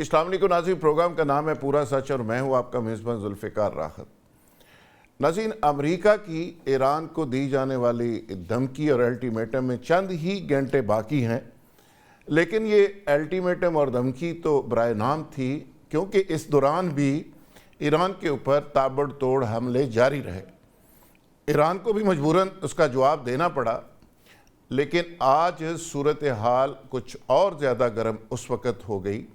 السلام علیکم ناظرین، پروگرام کا نام ہے پورا سچ اور میں ہوں آپ کا میزبان ذوالفقار راحت۔ ناظرین، امریکہ کی ایران کو دی جانے والی دھمکی اور الٹیمیٹم میں چند ہی گھنٹے باقی ہیں، لیکن یہ الٹیمیٹم اور دھمکی تو برائے نام تھی، کیونکہ اس دوران بھی ایران کے اوپر تابڑ توڑ حملے جاری رہے۔ ایران کو بھی مجبوراً اس کا جواب دینا پڑا، لیکن آج صورتحال کچھ اور زیادہ گرم اس وقت ہو گئی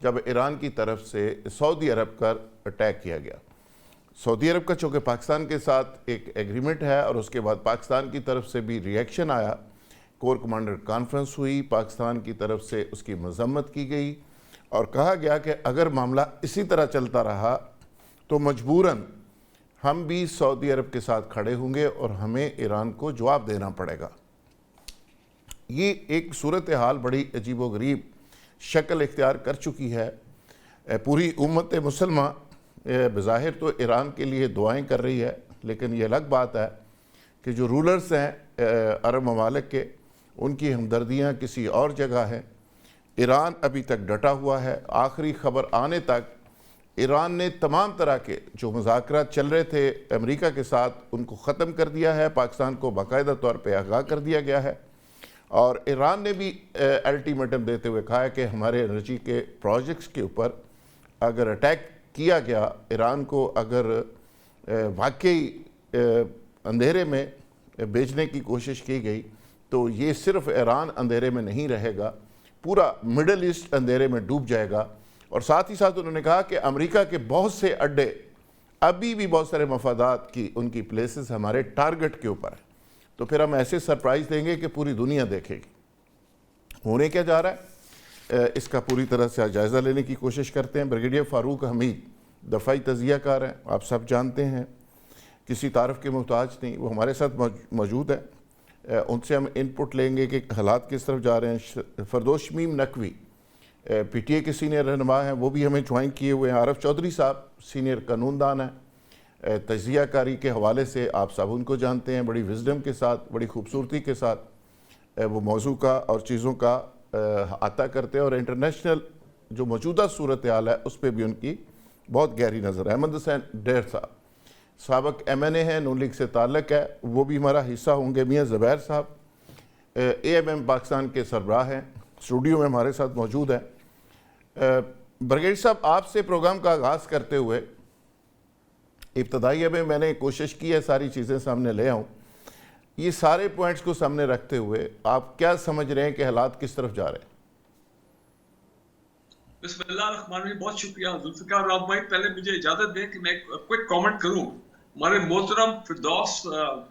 جب ایران کی طرف سے سعودی عرب پر اٹیک کیا گیا۔ سعودی عرب کا چونکہ پاکستان کے ساتھ ایک ایگریمنٹ ہے اور اس کے بعد پاکستان کی طرف سے بھی ری ایکشن آیا، کور کمانڈر کانفرنس ہوئی، پاکستان کی طرف سے اس کی مذمت کی گئی اور کہا گیا کہ اگر معاملہ اسی طرح چلتا رہا تو مجبوراً ہم بھی سعودی عرب کے ساتھ کھڑے ہوں گے اور ہمیں ایران کو جواب دینا پڑے گا۔ یہ ایک صورتحال بڑی عجیب و غریب شکل اختیار کر چکی ہے۔ پوری امت مسلمہ بظاہر تو ایران کے لیے دعائیں کر رہی ہے، لیکن یہ الگ بات ہے کہ جو رولرز ہیں عرب ممالک کے، ان کی ہمدردیاں کسی اور جگہ ہیں۔ ایران ابھی تک ڈٹا ہوا ہے۔ آخری خبر آنے تک ایران نے تمام طرح کے جو مذاکرات چل رہے تھے امریکہ کے ساتھ ان کو ختم کر دیا ہے۔ پاکستان کو باقاعدہ طور پہ آگاہ کر دیا گیا ہے اور ایران نے بھی الٹیمیٹم دیتے ہوئے کہا ہے کہ ہمارے انرجی کے پروجیکٹس کے اوپر اگر اٹیک کیا گیا، ایران کو اگر واقعی اندھیرے میں بیچنے کی کوشش کی گئی تو یہ صرف ایران اندھیرے میں نہیں رہے گا، پورا مڈل ایسٹ اندھیرے میں ڈوب جائے گا۔ اور ساتھ ہی ساتھ انہوں نے کہا کہ امریکہ کے بہت سے اڈے، ابھی بھی بہت سارے مفادات کی ان کی پلیسز ہمارے ٹارگٹ کے اوپر ہیں، تو پھر ہم ایسے سرپرائز دیں گے کہ پوری دنیا دیکھے گی۔ ہونے کیا جا رہا ہے اس کا پوری طرح سے جائزہ لینے کی کوشش کرتے ہیں۔ بریگیڈیئر فاروق حمید دفاعی تجزیہ کار ہیں، آپ سب جانتے ہیں، کسی تعارف کے محتاج نہیں، وہ ہمارے ساتھ موجود ہیں۔ ان سے ہم ان پٹ لیں گے کہ حالات کس طرف جا رہے ہیں۔ Firdous Shamim Naqvi P T A کے سینئر رہنما ہیں، وہ بھی ہمیں جوائن کیے ہوئے ہیں۔ عارف چودھری صاحب سینئر قانون دان ہیں، تجزیہ کاری کے حوالے سے آپ سب ان کو جانتے ہیں، بڑی وزڈم کے ساتھ، بڑی خوبصورتی کے ساتھ وہ موضوع کا اور چیزوں کا احاطہ کرتے ہیں اور انٹرنیشنل جو موجودہ صورتحال ہے اس پہ بھی ان کی بہت گہری نظر ہے۔ احمد حسین ڈیر صاحب سابق ایم این اے ہیں، نون لیگ سے تعلق ہے، وہ بھی ہمارا حصہ ہوں گے۔ میاں زبیر صاحب اے ایم ایم پاکستان کے سربراہ ہیں، اسٹوڈیو میں ہمارے ساتھ موجود ہیں۔ برگیڈیئر صاحب، آپ سے پروگرام کا آغاز کرتے ہوئے ابتدائیہ میں نے کوشش کی ہے ساری چیزیں سامنے لے آؤں، یہ سارے پوائنٹس کو سامنے رکھتے ہوئے آپ کیا سمجھ رہے ہیں کہ حالات کس طرف جا رہے ہیں؟ بسم اللہ الرحمن الرحیم، بہت شکریہ ذوالفقار راحت بھائی۔ پہلے مجھے اجازت دیں کہ میں ایک کوئک کامنٹ کروں۔ ہمارے محترم فردوس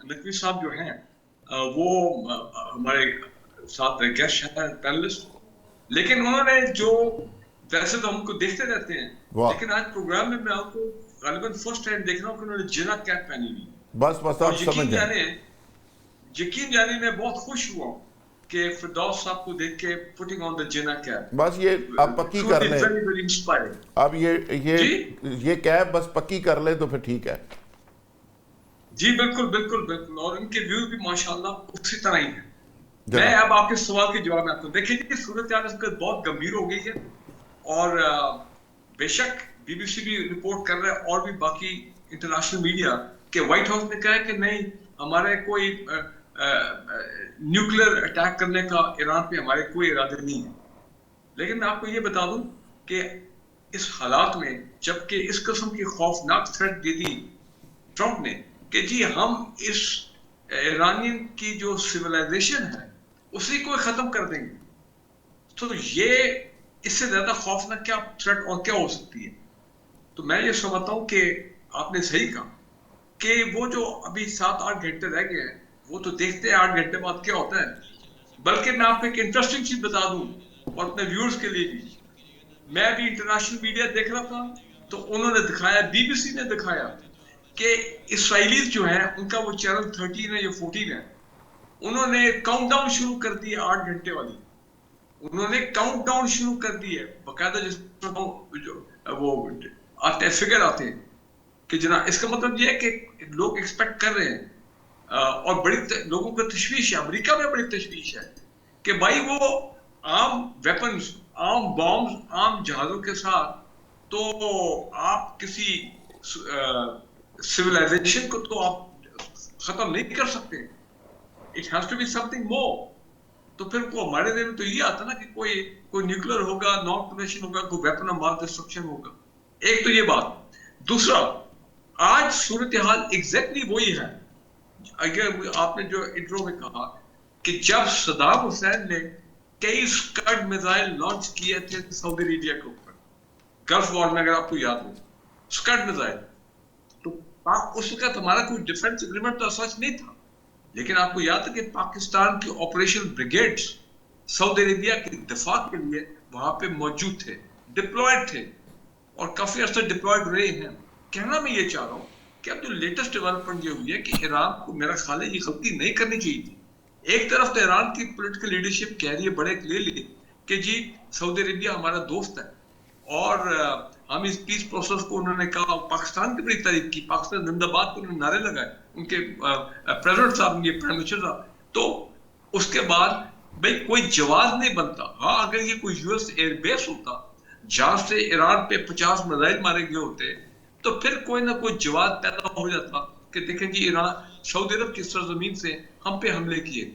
نقوی صاحب جو ہیں وہ ہمارے ساتھ گیسٹ ہیں، پینلسٹ، لیکن انہوں نے جو، ویسے تو ہم کو دیکھتے رہتے ہیں لیکن آج پروگرام میں آپ کو غالباً فرسٹ ٹائم دیکھ رہا ہوں کہ انہوں نے جنا کیپ پہنی ہوئی۔ بس آپ سمجھ جائیں۔ یقین جانے میں بہت خوش ہوا کہ فردوس صاحب کو دیکھ کے پٹنگ آن دا جنا کیپ۔ بس یہ آپ پکی کر لیں، اب یہ کیپ بس پکی کر لیں تو پھر ٹھیک ہے۔ جی بالکل بالکل بالکل، اور ان کے ویو بھی ماشاءاللہ اسی طرح ہی ہیں۔ میں اب آپ کے سوال کے جواب میں آپ کو دیکھیں کہ صورتحال اس کا بہت گمبھیر ہو گئی ہے اور بے شک بی بی سی بھی رپورٹ کر رہا ہے اور بھی باقی انٹرنیشنل میڈیا کہ وائٹ ہاؤس نے کہا ہے کہ نہیں، ہمارے کوئی نیوکلیر اٹیک کرنے کا ایران پہ ہمارے کوئی ارادے نہیں ہے۔ لیکن میں آپ کو یہ بتا دوں کہ اس حالات میں جبکہ اس قسم کی خوفناک تھریٹ دے دی ٹرمپ نے کہ جی ہم اس ایرانین کی جو سویلائزیشن ہے اسی کو ختم کر دیں گے، تو یہ اس سے زیادہ خوفناک کیا تھریٹ اور کیا ہو سکتی ہے؟ تو میں یہ سمجھتا ہوں کہ آپ نے صحیح کہا کہ وہ جو ابھی 7-8 گھنٹے رہ گئے ہیں وہ تو دیکھتے ہیں 8 گھنٹے بعد کیا ہوتا ہے۔ بلکہ میں آپ کو ایک انٹرسٹنگ چیز بتا دوں اور اپنے ویورز کے لیے بھی، میں بھی انٹرنیشنل میڈیا دیکھ رہا تھا تو انہوں نے دکھایا، بی بی سی نے دکھایا کہ اسرائیلیز جو ہیں ان کا وہ چینل 13 ہے یا 14 ہے، انہوں نے کاؤنٹ ڈاؤن شروع کر دی 8 گھنٹے والی، انہوں نے کاؤنٹ ڈاؤن شروع کر دی ہے باقاعدہ، جس وہ آتے فگر آتے ہیں کہ جناب اس کا مطلب یہ ہے کہ لوگ ایکسپیکٹ کر رہے ہیں اور بڑی لوگوں کا تشویش ہے، امریکہ میں بڑی تشویش ہے کہ بھائی وہ عام ویپنز عام بامز عام جہازوں کے ساتھ تو آپ کسی سویلائزیشن کو تو آپ ختم نہیں کر سکتے. It has to be something more. تو پھر کو ہمارے دل میں تو یہ آتا نا کہ کوئی نیوکلر ہوگا, نان پرولیشن ہوگا, کوئی ویپن آف ماس ڈسٹرکشن ہوگا. ایک تو یہ بات. دوسرا, آج صورتحال ایگزیکٹلی وہی ہے. اگر آپ نے جو انٹرو میں کہا کہ جب صدام حسین نے کئی اسکڈ میزائل لانچ کیے تھے سعودی عربیہ کے اوپر گلف وار میں, اگر آپ کو یاد ہو, اسکڈ میزائل, تو اس وقت ہمارا کوئی ڈیفنس اگریمنٹ تو سچ نہیں تھا, لیکن آپ کو یاد ہے کہ پاکستان کی آپریشن بریگیڈز سعودی عربیہ کے دفاع کے لیے وہاں پہ موجود تھے, ڈپلوائڈ تھے, اور کافی عرصہ ڈپلوائڈ رہے ہیں. کہنا میں یہ چاہ رہا ہوں کہ اب جو لیٹسٹ ڈیولپمنٹ یہ ہوئی ہے کہ ایران کو میرا خیال ہے یہ غلطی نہیں کرنی چاہیے تھی. ایک طرف تو ایران کی پولیٹیکل لیڈرشپ کہہ رہی ہے بڑے کلیئرلی کہ جی سعودی عربیہ ہمارا دوست ہے, اور ہم اس پیس پروسیس کو, انہوں نے کہا, پاکستان کی بڑی تعریف کی, پاکستان زندہ باد کو انہوں نے نعرے لگائے, ان کے پریزیڈنٹ صاحب, یہ پرائم منسٹر صاحب. تو اس کے بعد بھئی کوئی جواز نہیں بنتا. ہاں اگر یہ کوئی یو ایس ایئر بیس ہوتا جہاں سے ایران پہ 50 میزائل مارے گئے ہوتے تو پھر کوئی نہ کوئی جواز پیدا ہو جاتا کہ دیکھیں جی ایران سعودی عرب کی سرزمین سے ہم پہ حملے کیے.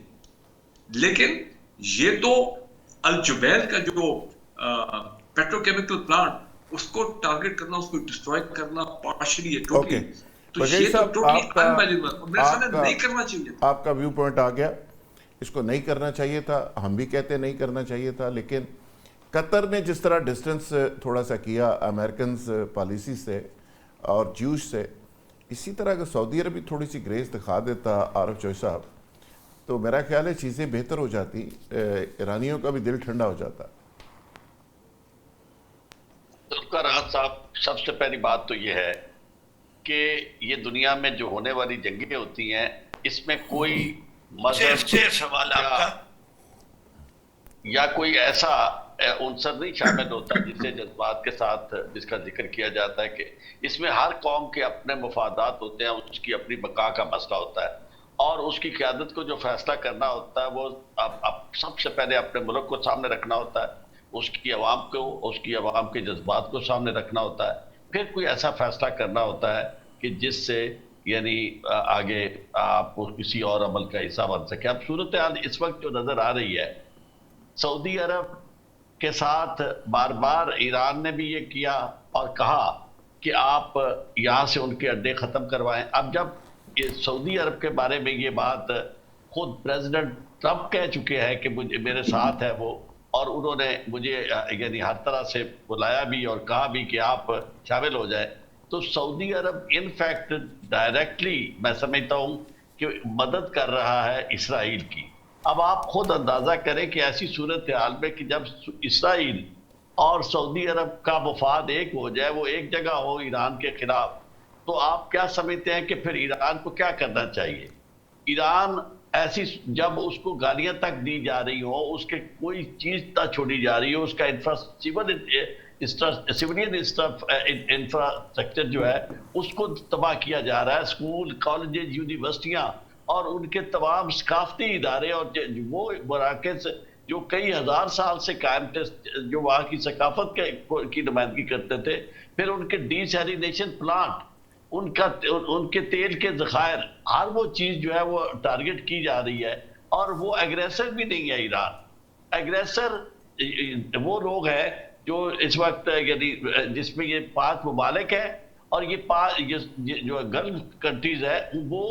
لیکن یہ تو الجبیل کا جو پیٹرو کیمیکل پلانٹ, اس کو ٹارگٹ کرنا, اس کو ڈسٹروائے کرنا پارشلی ہے, ٹوٹلی, تو یہ تو ٹوٹلی انمیجنیبل, اور میرے خیال میں نہیں کرنا چاہیے. آپ کا ویو پوائنٹ آ گیا, اس کو نہیں کرنا چاہیے تھا, ہم بھی کہتے نہیں کرنا چاہیے تھا. لیکن قطر نے جس طرح ڈسٹنس تھوڑا سا کیا امریکنز پالیسی سے اور جیوش سے, اسی طرح اگر سعودی عرب بھی تھوڑی سی گریز دکھا دیتا عارف چوہی صاحب, تو میرا خیال ہے چیزیں بہتر ہو جاتی, ایرانیوں کا بھی دل ٹھنڈا ہو جاتا. ذوالفقار احمد صاحب, سب سے پہلی بات تو یہ ہے کہ یہ دنیا میں جو ہونے والی جنگیں ہوتی ہیں اس میں کوئی مذہب سوال آپ کا یا کوئی ایسا عنصر نہیں شامل ہوتا جس سے جذبات کے ساتھ جس کا ذکر کیا جاتا ہے, کہ اس میں ہر قوم کے اپنے مفادات ہوتے ہیں, اس کی اپنی بقا کا مسئلہ ہوتا ہے, اور اس کی قیادت کو جو فیصلہ کرنا ہوتا ہے وہ اب سب سے پہلے اپنے ملک کو سامنے رکھنا ہوتا ہے, اس کی عوام کو, اس کی عوام کے جذبات کو سامنے رکھنا ہوتا ہے, پھر کوئی ایسا فیصلہ کرنا ہوتا ہے کہ جس سے یعنی آگے آپ کو کسی اور عمل کا حصہ بن سکے. اب صورتحال اس وقت جو نظر آ رہی ہے, سعودی عرب کے ساتھ بار بار ایران نے بھی یہ کیا اور کہا کہ آپ یہاں سے ان کے اڈے ختم کروائیں. اب جب یہ سعودی عرب کے بارے میں یہ بات خود پریزیڈنٹ ٹرمپ کہہ چکے ہیں کہ میرے ساتھ ہے وہ, اور انہوں نے مجھے یعنی ہر طرح سے بلایا بھی اور کہا بھی کہ آپ شامل ہو جائیں, تو سعودی عرب ان فیکٹ ڈائریکٹلی میں سمجھتا ہوں کہ مدد کر رہا ہے اسرائیل کی. اب آپ خود اندازہ کریں کہ ایسی صورتحال میں کہ جب اسرائیل اور سعودی عرب کا مفاد ایک ہو جائے, وہ ایک جگہ ہو ایران کے خلاف, تو آپ کیا سمجھتے ہیں کہ پھر ایران کو کیا کرنا چاہیے؟ ایران ایسی جب اس کو گالیاں تک دی جا رہی ہو, اس کے کوئی چیز نہ چھوڑی جا رہی ہو, اس کا سیولین انفراسٹرکچر جو ہے اس کو تباہ کیا جا رہا ہے, اسکول, کالجز, یونیورسٹیاں اور ان کے تمام ثقافتی ادارے اور وہ مراکز جو کئی ہزار سال سے قائم تھے, جو وہاں کی ثقافت کی نمائندگی کرتے تھے, پھر ان کے ڈی سیلینیشن پلانٹ, ان کے تیل کے ذخائر, ہر وہ چیز جو ہے وہ ٹارگٹ کی جا رہی ہے. اور وہ ایگریسر بھی نہیں ہے ایران. ایگریسر وہ لوگ ہیں جو اس وقت یعنی جس میں یہ 5 ممالک ہیں, اور یہ جو گلف کنٹریز ہے وہ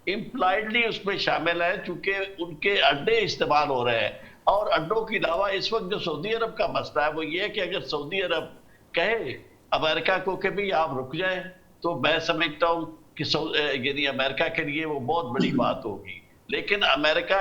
امپلائڈلی اس میں شامل ہے, چونکہ ان کے اڈے استعمال ہو رہے ہیں. اور اڈوں کے علاوہ اس وقت جو سعودی عرب کا مسئلہ ہے وہ یہ ہے کہ اگر سعودی عرب کہے امریکہ کو کہ بھی آپ رک جائیں, تو میں سمجھتا ہوں کہ یعنی امریکہ کے لیے وہ بہت بڑی بات ہوگی. لیکن امریکہ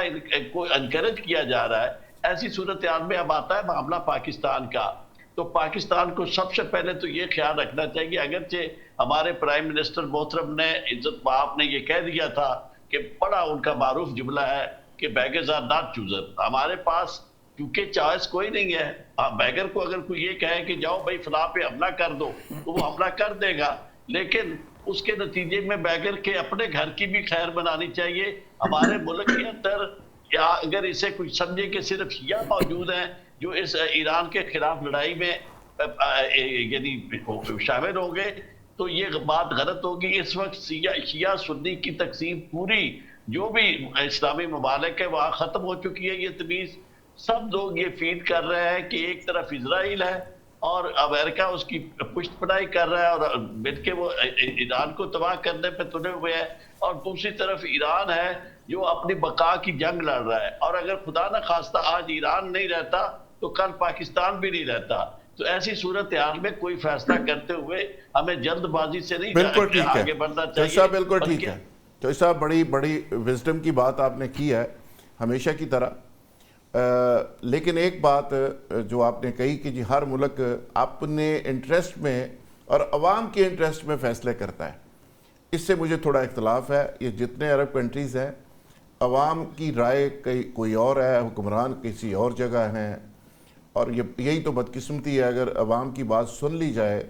کو انکریج کیا جا رہا ہے. ایسی صورتحال میں اب آتا ہے معاملہ پاکستان کا, تو پاکستان کو سب سے پہلے تو یہ خیال رکھنا چاہیے, اگرچہ ہمارے پرائم منسٹر محترم نے عزت مآب نے یہ کہہ دیا تھا کہ بڑا ان کا معروف جملہ ہے کہ بیگرز آر ناٹ چوزر, ہمارے پاس کیونکہ چوائس کوئی نہیں ہے. بیگر کو اگر کوئی یہ کہے کہ جاؤ بھائی فلاں پہ حملہ کر دو, تو وہ حملہ کر دے گا, لیکن اس کے نتیجے میں بیگر کے اپنے گھر کی بھی خیر بنانی چاہیے. ہمارے ملک کے اندر یا اگر اسے کوئی سمجھے کہ صرف شیعہ موجود ہیں جو اس ایران کے خلاف لڑائی میں یعنی شامل ہوں گے تو یہ بات غلط ہوگی. اس وقت شیعہ سنی کی تقسیم پوری جو بھی اسلامی ممالک ہے وہاں ختم ہو چکی ہے. یہ تمیز سب لوگ یہ فیل کر رہے ہیں کہ ایک طرف اسرائیل ہے اور امریکہ اس کی پشت پناہی کر رہا ہے اور مل کے وہ ایران کو تباہ کرنے پہ تلے ہوئے ہیں, اور دوسری طرف ایران ہے جو اپنی بقا کی جنگ لڑ رہا ہے. اور اگر خدا نہ خواستہ آج ایران نہیں رہتا تو کل پاکستان بھی نہیں رہتا. تو ایسی صورتحال میں کوئی فیصلہ کرتے ہوئے ہمیں جلد بازی سے نہیں آگے بڑھنا چاہیے. بالکل ٹھیک ہے چوہی صاحب, بڑی وزڈم کی بات آپ نے کی ہے ہمیشہ کی طرح. لیکن ایک بات جو آپ نے کہی کہ جی ہر ملک اپنے انٹرسٹ میں اور عوام کے انٹرسٹ میں فیصلے کرتا ہے, اس سے مجھے تھوڑا اختلاف ہے. یہ جتنے عرب کنٹریز ہیں عوام کی رائے کوئی اور ہے, حکمران کسی اور جگہ ہیں, اور یہی تو بدقسمتی ہے. اگر عوام کی بات سن لی جائے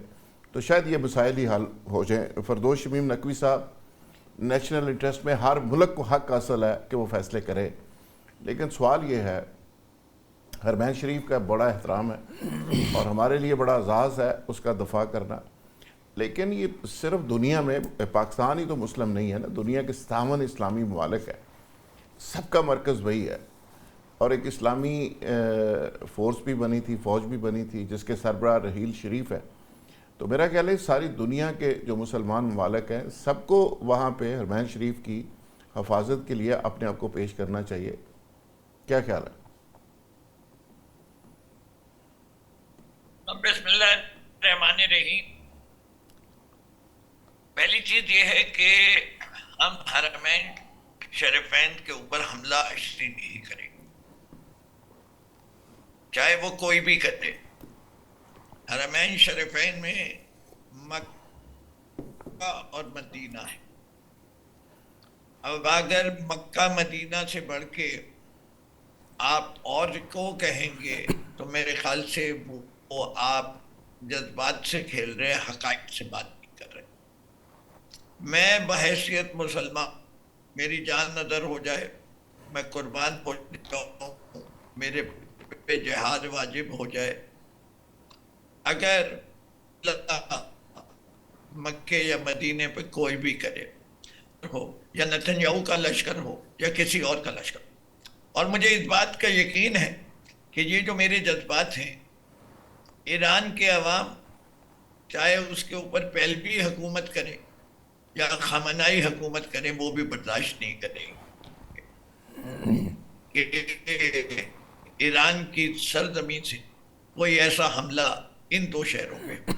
تو شاید یہ مسائل ہی حل ہو جائیں. فردوس شمیم نقوی صاحب, نیشنل انٹرسٹ میں ہر ملک کو حق حاصل ہے کہ وہ فیصلے کرے, لیکن سوال یہ ہے حرمین شریف کا بڑا احترام ہے اور ہمارے لیے بڑا اعزاز ہے اس کا دفاع کرنا, لیکن یہ صرف دنیا میں پاکستان ہی تو مسلم نہیں ہے نا, دنیا کے 57 اسلامی ممالک ہے, سب کا مرکز وہی ہے. اور ایک اسلامی فورس بھی بنی تھی, فوج بھی بنی تھی جس کے سربراہ رحیل شریف ہے. تو میرا خیال ہے ساری دنیا کے جو مسلمان ممالک ہیں سب کو وہاں پہ حرمین شریف کی حفاظت کے لیے اپنے آپ کو پیش کرنا چاہیے. کیا خیال ہے؟ بسم اللہ الرحمن الرحیم. پہلی چیز یہ ہے کہ ہم حرمین شریفین کے اوپر حملہ اشری نہیں کریں گے, چاہے وہ کوئی بھی کرے. حرمین شریفین میں مکہ اور مدینہ ہے. اب اگر مکہ مدینہ سے بڑھ کے آپ اور کو کہیں گے تو میرے خیال سے وہ آپ جذبات سے کھیل رہے, حقائق سے بات نہیں کر رہے. میں بحیثیت مسلمان, میری جان نظر ہو جائے میں قربان ہو جاؤں, میرے پہ جہاد واجب ہو جائے, اگر مکے یا مدینے پہ کوئی بھی کرے ہو, یا نتنیاہو کا لشکر ہو یا کسی اور کا لشکر. اور مجھے اس بات کا یقین ہے کہ یہ جو میرے جذبات ہیں, ایران کے عوام چاہے اس کے اوپر پہلوی حکومت کرے یا خامنائی حکومت کرے وہ بھی برداشت نہیں کرے کہ ایران کی سرزمین سے کوئی ایسا حملہ ان دو شہروں پہ.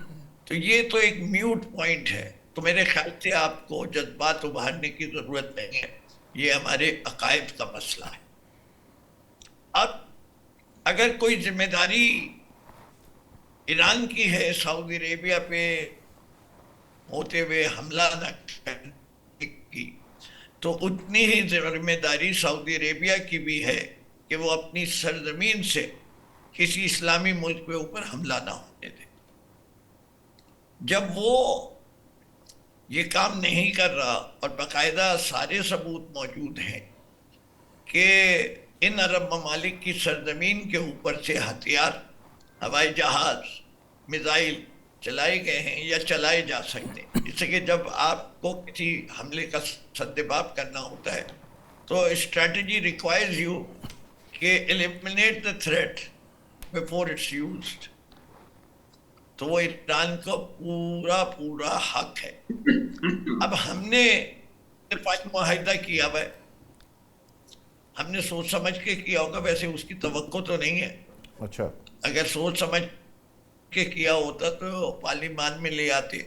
تو یہ تو ایک میوٹ پوائنٹ ہے. تو میرے خیال سے آپ کو جذبات ابھارنے کی ضرورت نہیں ہے, یہ ہمارے عقائد کا مسئلہ ہے. اب اگر کوئی ذمہ داری ایران کی ہے سعودی عربیہ پہ ہوتے ہوئے حملہ نہ کرنے کی, تو اتنی ہی ذمہ داری سعودی عربیہ کی بھی ہے کہ وہ اپنی سرزمین سے کسی اسلامی ملک کے اوپر حملہ نہ ہونے دے. جب وہ یہ کام نہیں کر رہا اور باقاعدہ سارے ثبوت موجود ہیں کہ ان عرب ممالک کی سرزمین کے اوپر سے ہتھیار, ہوائی جہاز, میزائل چلائے گئے ہیں یا چلائے جا سکتے ہیں, جس سے کہ جب آپ کو کسی حملے کا سدباب کرنا ہوتا ہے تو اسٹریٹجی ریکوائرز یو کہ eliminate the threat before it's used. تو وہ ایران کا پورا حق ہے. اب ہم نے معاہدہ کیا ہوا ہے, ہم نے سوچ سمجھ کے کیا ہوگا, ویسے اس کی توقع تو نہیں ہے. اچھا, اگر سوچ سمجھ کے کیا ہوتا تو پارلیمان میں لے آتے,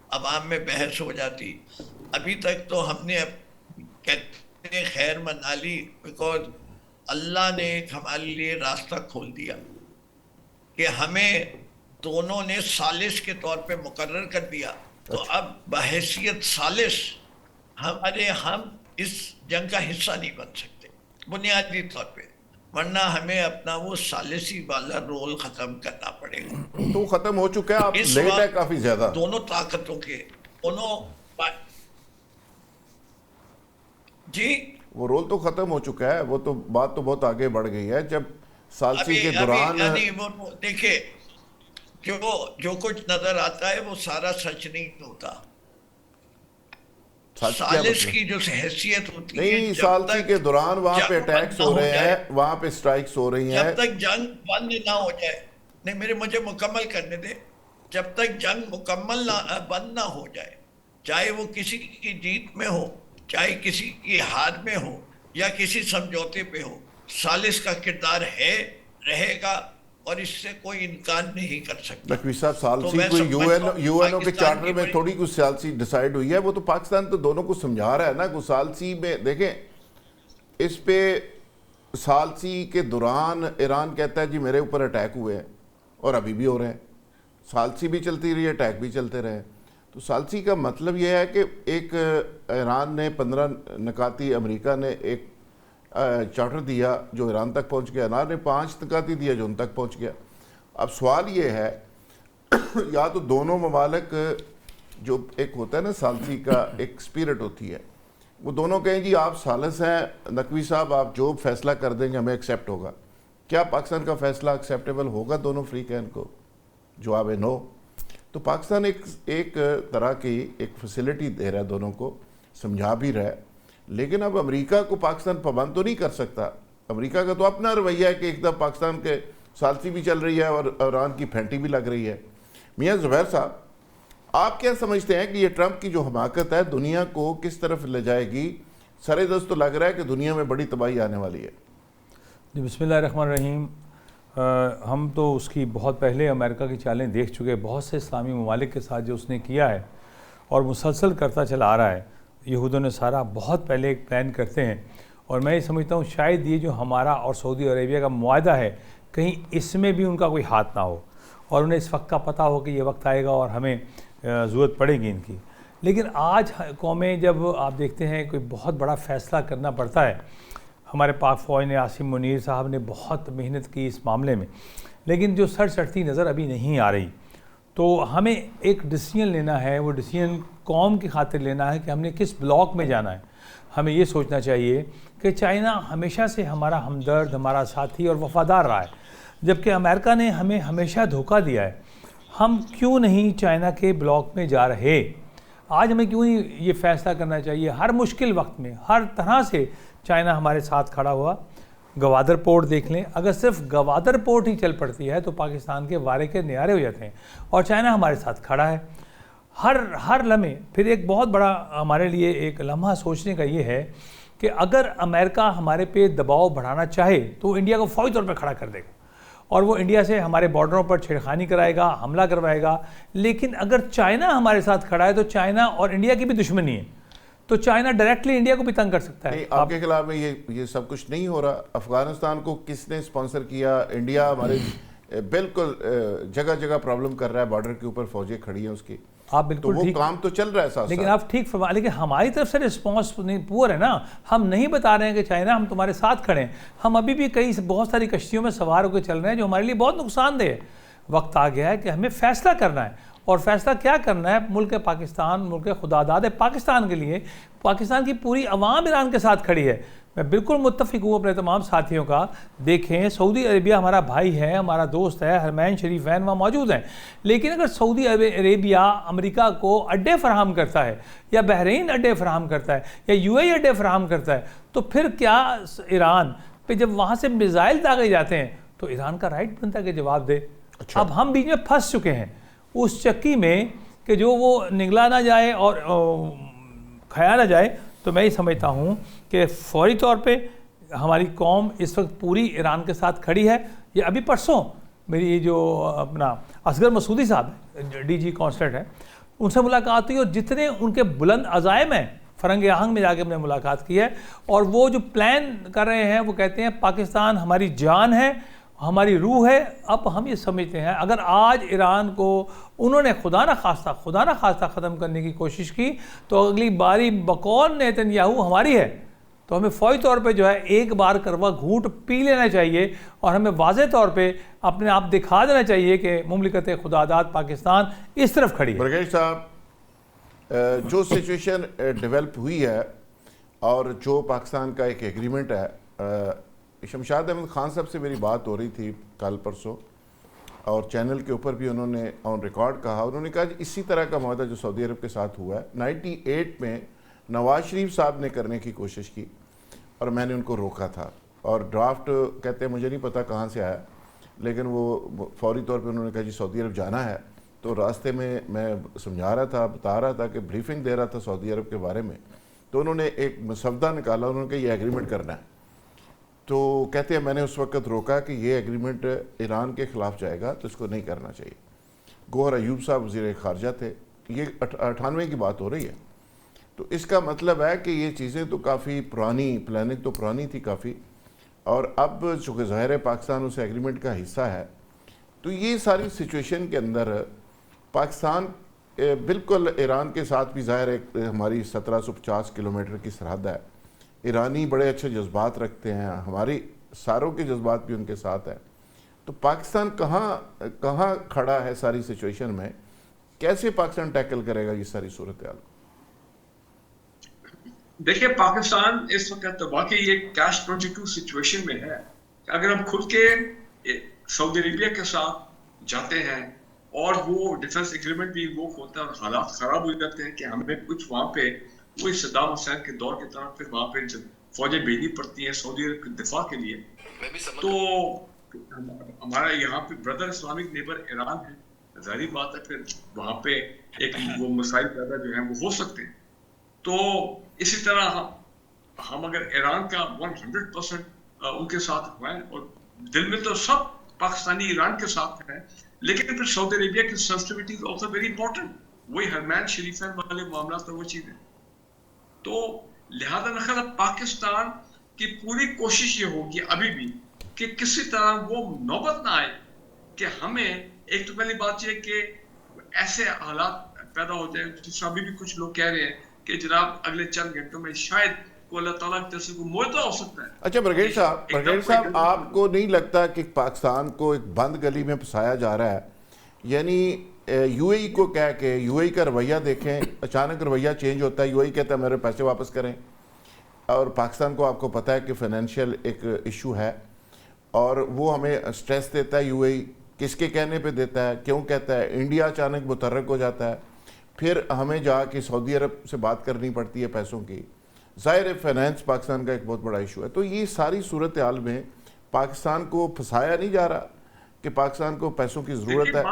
عوام میں بحث ہو جاتی. ابھی تک تو ہم نے کہتے ہیں خیر منا لی, بیکاز اللہ نے ایک ہمارے لیے راستہ کھول دیا کہ ہمیں دونوں نے ثالث کے طور پہ مقرر کر دیا. تو اب بحیثیت ثالث ہم اس جنگ کا حصہ نہیں بن سکتے بنیادی طور پہ, ورنہ ہمیں اپنا وہ ثالثی والا رول ختم کرنا پڑے گا. تو ختم ہو چکا ہے, آپ لیٹ ہے کافی زیادہ. دونوں طاقتوں کے دونوں جی وہ رول تو ختم ہو چکا ہے, وہ تو بات تو بہت آگے بڑھ گئی ہے. جب ثالثی کے دوران وہ دیکھیں جو کچھ نظر آتا ہے وہ سارا سچ نہیں ہوتا. ثالث کی جو حیثیت ہوتی ہے نہیں، ثالثی کے دوران وہاں پہ اٹیکس ہو رہے ہیں، وہاں پہ اسٹرائکس ہو رہی ہیں. جب تک جنگ بند نہ ہو جائے، نہیں مجھے مکمل کرنے دے، جب تک جنگ مکمل بند نہ ہو جائے، چاہے وہ کسی کی جیت میں ہو، چاہے کسی کی ہار میں ہو، یا کسی سمجھوتے پہ ہو، ثالث کا کردار ہے، رہے گا، اور اس سے کوئی انکار نہیں کر سکتا. نقوی صاحب، ثالثی کوئی یو این او کے چارٹر میں تھوڑی کچھ ثالثی ڈیسائیڈ ہوئی ہے، وہ تو پاکستان تو دونوں کو سمجھا رہا ہے نا. کوئی ثالثی میں دیکھیں، اس پہ ثالثی کے دوران ایران کہتا ہے جی میرے اوپر اٹیک ہوئے ہیں، اور ابھی بھی ہو رہے ہیں. ثالثی بھی چلتی رہی ہے، اٹیک بھی چلتے رہے. تو ثالثی کا مطلب یہ ہے کہ ایک ایران نے 15 نکاتی، امریکہ نے ایک چارٹر دیا جو ایران تک پہنچ گیا، ایران نے 5 نکاتی دیا جو ان تک پہنچ گیا. اب سوال یہ ہے یا تو دونوں ممالک، جو ایک ہوتا ہے نا ثالثی کا ایک سپیرٹ ہوتی ہے، وہ دونوں کہیں جی آپ ثالث ہیں، نقوی صاحب آپ جو فیصلہ کر دیں گے ہمیں ایکسیپٹ ہوگا. کیا پاکستان کا فیصلہ ایکسیپٹیبل ہوگا دونوں فریقین کو؟ جواب ہے نو. تو پاکستان ایک طرح کی ایک فیسلٹی دے رہا ہے دونوں کو، سمجھا بھی رہا ہے. لیکن اب امریکہ کو پاکستان پابند تو نہیں کر سکتا. امریکہ کا تو اپنا رویہ ہے کہ ایک دم پاکستان کے ثالثی بھی چل رہی ہے اور ایران کی پھینٹی بھی لگ رہی ہے. میاں زبیر صاحب، آپ کیا سمجھتے ہیں کہ یہ ٹرمپ کی جو حماقت ہے دنیا کو کس طرف لے جائے گی؟ سر دست تو لگ رہا ہے کہ دنیا میں بڑی تباہی آنے والی ہے. جی بسم اللہ الرحمن الرحیم. ہم تو اس کی بہت پہلے امریکہ کی چالیں دیکھ چکے، بہت سے اسلامی ممالک کے ساتھ جو اس نے کیا ہے اور مسلسل کرتا چلا آ رہا ہے. یہود و نصارہ بہت پہلے ایک پلان کرتے ہیں، اور میں یہ سمجھتا ہوں شاید یہ جو ہمارا اور سعودی عربیہ کا معاہدہ ہے کہیں اس میں بھی ان کا کوئی ہاتھ نہ ہو، اور انہیں اس وقت کا پتہ ہو کہ یہ وقت آئے گا اور ہمیں ضرورت پڑے گی ان کی. لیکن آج قومیں جب آپ دیکھتے ہیں کوئی بہت بڑا فیصلہ کرنا پڑتا ہے، ہمارے پاک فوج نے، عاصم منیر صاحب نے بہت محنت کی اس معاملے میں، لیکن جو سر چڑھتی نظر ابھی نہیں آ رہی. تو ہمیں ایک ڈیسیجن لینا ہے، وہ ڈیسیجن قوم کی خاطر لینا ہے کہ ہم نے کس بلاک میں جانا ہے. ہمیں یہ سوچنا چاہیے کہ چائنا ہمیشہ سے ہمارا ہمدرد، ہمارا ساتھی اور وفادار رہا ہے، جبکہ امریکہ نے ہمیں ہمیشہ دھوکہ دیا ہے. ہم کیوں نہیں چائنا کے بلاک میں جا رہے؟ آج ہمیں کیوں نہیں یہ فیصلہ کرنا چاہیے؟ ہر مشکل وقت میں ہر طرح سے چائنا ہمارے ساتھ کھڑا ہوا. گوادر پورٹ دیکھ لیں، اگر صرف گوادر پورٹ ہی چل پڑتی ہے تو پاکستان کے وارے کے نیارے ہو جاتے ہیں، اور چائنا ہمارے ساتھ کھڑا ہے ہر لمحے. پھر ایک بہت بڑا ہمارے لیے ایک لمحہ سوچنے کا یہ ہے کہ اگر امریکہ ہمارے پہ دباؤ بڑھانا چاہے تو انڈیا کو فوری طور پہ کھڑا کر دے گا، اور وہ انڈیا سے ہمارے بارڈروں پر چھیڑخانی کرائے گا، حملہ کروائے گا. لیکن اگر چائنا ہمارے ساتھ کھڑا ہے تو چائنا اور انڈیا کی بھی دشمنی ہے، تو چائنا ڈائریکٹلی انڈیا کو بھی تنگ کر سکتا ہے. آپ کے خلاف میں یہ سب کچھ نہیں ہو رہا. افغانستان کو کس نے اسپانسر کیا؟ انڈیا ہمارے بالکل جگہ جگہ پرابلم کر رہا ہے، بارڈر کے اوپر فوجیں کھڑی ہیں اس کی. آپ بالکل وہ کام تو چل رہا ہے ساتھ. لیکن آپ ٹھیک فرما، لیکن ہماری طرف سے رسپانس پور ہے نا. ہم نہیں بتا رہے ہیں کہ چائنا ہم تمہارے ساتھ کھڑے ہیں. ہم ابھی بھی بہت ساری کشتیوں میں سوار ہو کے چل رہے ہیں جو ہمارے لیے بہت نقصان دہ ہے. وقت آ گیا ہے کہ ہمیں فیصلہ کرنا ہے، اور فیصلہ کیا کرنا ہے؟ ملک پاکستان، ملک خدا داد پاکستان کے لیے پاکستان کی پوری عوام ایران کے ساتھ کھڑی ہے. میں بالکل متفق ہوں اپنے تمام ساتھیوں کا. دیکھیں، سعودی عربیہ ہمارا بھائی ہے، ہمارا دوست ہے، حرمین شریفین وہاں موجود ہیں. لیکن اگر سعودی عربیہ امریکہ کو اڈے فراہم کرتا ہے، یا بحرین اڈے فراہم کرتا ہے، یا یو اے اڈے فراہم کرتا ہے، تو پھر کیا ایران پہ جب وہاں سے میزائل داغے جاتے ہیں تو ایران کا رائٹ بنتا ہے کہ جواب دے. اب ہم بیچ میں پھنس چکے ہیں اس چکی میں کہ جو وہ نگلا نہ جائے اور کھایا نہ جائے. تو میں یہ سمجھتا ہوں کہ فوری طور پہ ہماری قوم اس وقت پوری ایران کے ساتھ کھڑی ہے. یہ ابھی پرسوں میری جو اپنا اصغر مسعودی صاحب ڈی جی کانسلیٹ ہے، ان سے ملاقات ہوئی، اور جتنے ان کے بلند عزائم ہیں، فرنگ آہنگ میں جا کے ہم نے ملاقات کی ہے، اور وہ جو پلان کر رہے ہیں وہ کہتے ہیں پاکستان ہماری جان ہے، ہماری روح ہے. اب ہم یہ سمجھتے ہیں اگر آج ایران کو انہوں نے خدا نہ خواستہ ختم کرنے کی کوشش کی تو اگلی باری بقول نیتن یاہو ہماری ہے. تو ہمیں فوری طور پہ جو ہے ایک بار کروا گھونٹ پی لینا چاہیے، اور ہمیں واضح طور پہ اپنے آپ دکھا دینا چاہیے کہ مملکت خدا داد پاکستان اس طرف کھڑی ہے. برگیش صاحب، جو سچویشن ڈیولپ ہوئی ہے اور جو پاکستان کا ایک ایگریمنٹ ہے شمشاد احمد خان صاحب سے میری بات ہو رہی تھی کل پرسوں، اور چینل کے اوپر بھی انہوں نے آن ریکارڈ کہا، انہوں نے کہا اسی طرح کا معاہدہ جو سعودی عرب کے ساتھ ہوا ہے 98 میں نواز شریف صاحب نے کرنے کی کوشش کی اور میں نے ان کو روکا تھا، اور ڈرافٹ کہتے ہیں مجھے نہیں پتا کہاں سے آیا، لیکن وہ فوری طور پہ انہوں نے کہا جی سعودی عرب جانا ہے، تو راستے میں سمجھا رہا تھا، بتا رہا تھا کہ بریفنگ دے رہا تھا سعودی عرب کے بارے میں، تو انہوں نے ایک مسودہ نکالا، انہوں نے کہا یہ ایگریمنٹ کرنا ہے، تو کہتے ہیں میں نے اس وقت روکا کہ یہ ایگریمنٹ ایران کے خلاف جائے گا تو اس کو نہیں کرنا چاہیے۔ گوہر ایوب صاحب وزیر خارجہ تھے، یہ 98 کی بات ہو رہی ہے، تو اس کا مطلب ہے کہ یہ چیزیں تو کافی پرانی، پلاننگ تو پرانی تھی کافی، اور اب چونکہ ظاہر ہے پاکستان اس ایگریمنٹ کا حصہ ہے، تو یہ ساری سچویشن کے اندر پاکستان بالکل ایران کے ساتھ بھی ظاہر ایک ہماری 1750 کلومیٹر کی سرحد ہے، ایرانی بڑے اچھے جذبات رکھتے ہیں، ہماری ساروں کے جذبات بھی ان کے ساتھ ہیں، تو پاکستان کہاں کھڑا ہے ساری سچویشن میں؟ کیسے پاکستان ٹیکل کرے گا یہ ساری صورتحال؟ دیکھیں پاکستان اس وقت واقعی یہ کیش 22 سچویشن میں ہے، اگر ہم کھل کے سعودی عربیہ کے ساتھ جاتے ہیں اور وہ ڈیفنس ایگریمنٹ بھی وہ ہوتا ہے اور حالات خراب ہو جاتے ہیں کہ ہمیں کچھ وہاں پہ وہی صدام حسین کے دور کی طرح پھر وہاں پہ فوجیں بھیجنی پڑتی ہیں سعودی عرب کے دفاع کے لیے، تو ہمارا یہاں پہ بردر اسلامک نیبر ایران ہے، ظاہری بات ہے پھر وہاں پہ ایک وہ مسائل پیدا جو ہیں وہ ہو سکتے ہیں، تو اسی طرح ہم اگر ایران کا 100% ان کے ساتھ ہوئے اور دل میں تو سب پاکستانی ایران کے ساتھ ہیں، لیکن پھر سعودی عربیہ کی sensitivity is also very important, وہی حرمین شریفین والے معاملات اور وہ چیزیں، تو لہذا میں خیال پاکستان کی پوری کوشش یہ ہوگی ابھی بھی کہ کسی طرح وہ نوبت نہ آئے کہ ہمیں ایک تو پہلی بات یہ کہ ایسے حالات پیدا ہو جائے جس سے ابھی بھی کچھ لوگ کہہ رہے ہیں کہ جناب اگلے چند گھنٹوں میں شاید کو اللہ تعالیٰ کی طرف سے کوئی معاہدہ ہو سکتا ہے۔ اچھا برگیڈ صاحب آپ کو نہیں لگتا کہ پاکستان کو ایک بند گلی میں پھنسایا جا رہا ہے؟ یعنی یو اے ای کو کہہ کے یو اے ای کا رویہ دیکھیں، اچانک رویہ چینج ہوتا ہے، یو اے ای کہتا ہے میرے پیسے واپس کریں، اور پاکستان کو آپ کو پتہ ہے کہ فائنینشیل ایک ایشو ہے اور وہ ہمیں سٹریس دیتا ہے، یو اے ای کس کے کہنے پہ دیتا ہے، کیوں کہتا ہے، انڈیا اچانک متحرک ہو جاتا ہے، پھر ہمیں جا کے سعودی عرب سے بات کرنی پڑتی ہے پیسوں کی، ظاہر ہے فائنینس پاکستان کا ایک بہت بڑا ایشو ہے، تو یہ ساری صورتحال میں پاکستان کو پھنسایا نہیں جا رہا کہ پاکستان کو پیسوں کی ضرورت ہے؟